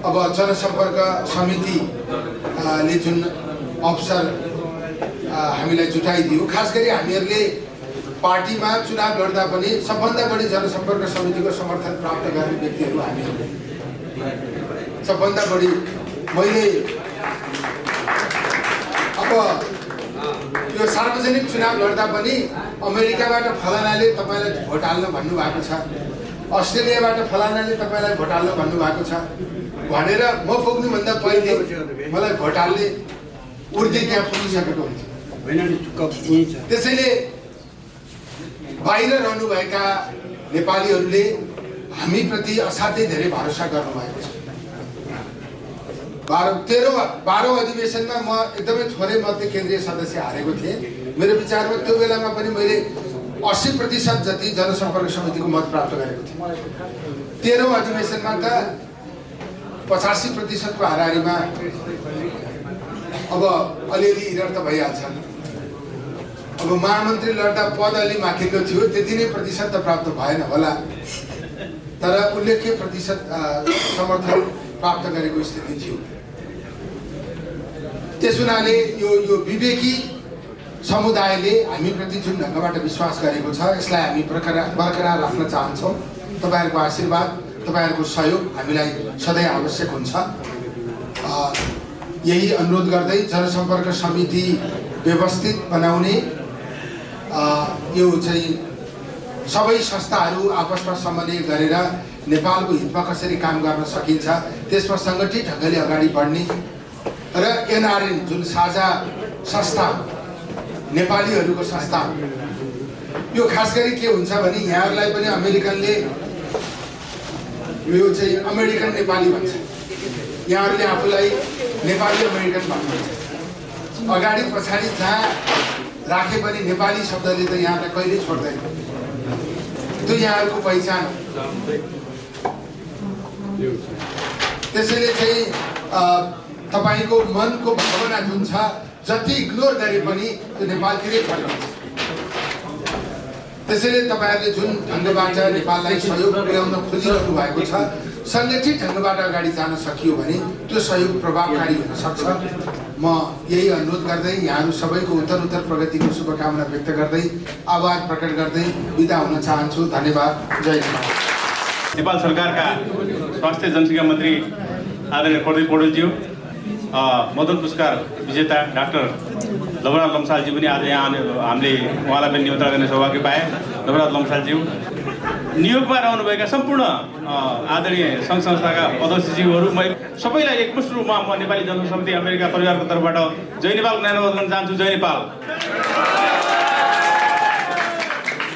अब जनसम्पर्क समितिले जुन अवसर हामीलाई जुटाइदियो, खास गरी हामीहरूले पार्टीमा चुनाव लड्दा पनि सबभन्दा बढी जनसम्पर्क समितिको समर्थन प्राप्त गर्ने व्यक्तिहरू हामीहरू सबभन्दा बढी। मैले अब यो सार्वजनिक चुनाव लड्दा पनि अमेरिकाबाट फलानाले तपाईँलाई भोट हाल्न भन्नुभएको छ, अस्ट्रेलियाबाट फलानाले तपाईँलाई भोट हाल्न भन्नुभएको छ भनेर म पुग्नुभन्दा पहिले मलाई भोट हाल्ने उर्दी त्यहाँ पुगिसकेको हुन्छ। त्यसैले बाहिर रहनुभएका नेपालीहरूले हामीप्रति असाध्यै धेरै भरोसा गर्नुभएको छ। 12औं अधिवेशनमा म एकदमै थोरै मतले केन्द्रीय सदस्य हारेको थिएँ। मेरो विचारमा त्यो बेलामा पनि मैले 80% जति जनसम्पर्क समितिको मत प्राप्त गरेको थिएँ। 13औं अधिवेशनमा त 85% को हाराहारीमा अब अलिअलि इरर त भइहाल्छ। अब महामन्त्री लड्दा पद अलि माथिल्लो थियो, त्यति नै प्रतिशत त प्राप्त भएन होला, तर उल्लेख्य प्रतिशत समर्थन प्राप्त गरेको स्थिति थियो। त्यस हुनाले यो विवेकी समुदायले हामीप्रति जुन ढङ्गबाट विश्वास गरेको छ यसलाई हामी बरकरार राख्न चाहन्छौँ। तपाईँहरूको आशीर्वाद, तपाईँहरूको सहयोग हामीलाई सधैँ आवश्यक हुन्छ। यही अनुरोध गर्दै जनसम्पर्क समिति व्यवस्थित बनाउने, यो चाहिँ सबै संस्थाहरू आपसमा समन्वय गरेर नेपालको हितमा कसरी काम गर्न सकिन्छ त्यसमा सङ्गठित ढङ्गले अगाडि बढ्ने र एनआरएन जुन साझा संस्था, नेपालीहरूको संस्था, यो खास गरी के हुन्छ भने यहाँहरूलाई पनि अमेरिकनले यो चाहिँ अमेरिकन नेपाली भन्छ, यहाँहरूले आफूलाई नेपाली अमेरिकन भन्नुहुन्छ। अगाडि पछाडि जहाँ राखे पनि नेपाली शब्दले त यहाँलाई कहिल्यै छोड्दैन, त्यो यहाँहरूको पहिचान हो। त्यसैले चाहिँ तपाईँको मनको भावना जुन छ जति इग्नोर गरे पनि त्यो नेपालतिरै फर्किन्छ। त्यसैले तपाईँहरूले जुन ढङ्गबाट नेपाललाई सहयोग पुर्याउन खोजिरहनु भएको छ, सङ्गठित ढङ्गबाट अगाडि जान सकियो भने त्यो सहयोग प्रभावकारी हुन सक्छ। म यही अनुरोध गर्दै यहाँहरू सबैको उत्तर प्रगतिको शुभकामना व्यक्त गर्दै आभार प्रकट गर्दै बिदा हुन चाहन्छु। धन्यवाद। जय नेपाल। नेपाल सरकारका स्वास्थ्य जनसङ्ख्या मन्त्री आदरणीय प्रदीप पौडेलज्यू, मदन पुरस्कार विजेता डाक्टर लवराज लम्सालजी पनि आज यहाँ हामीले उहाँलाई पनि निमन्त्रणा गर्ने सौभाग्य पाए। लवराज लम्सालज्यू, नियोगमा रहनुभएका सम्पूर्ण आदरणीय सङ्घ संस्थाका अध्यक्षज्यूहरू, म सबैलाई एकमुष्ट रूपमा म नेपाली जनसमिति अमेरिका परिवारको तर्फबाट जय नेपाल नारायण गर्न चाहन्छु। जय नेपाल।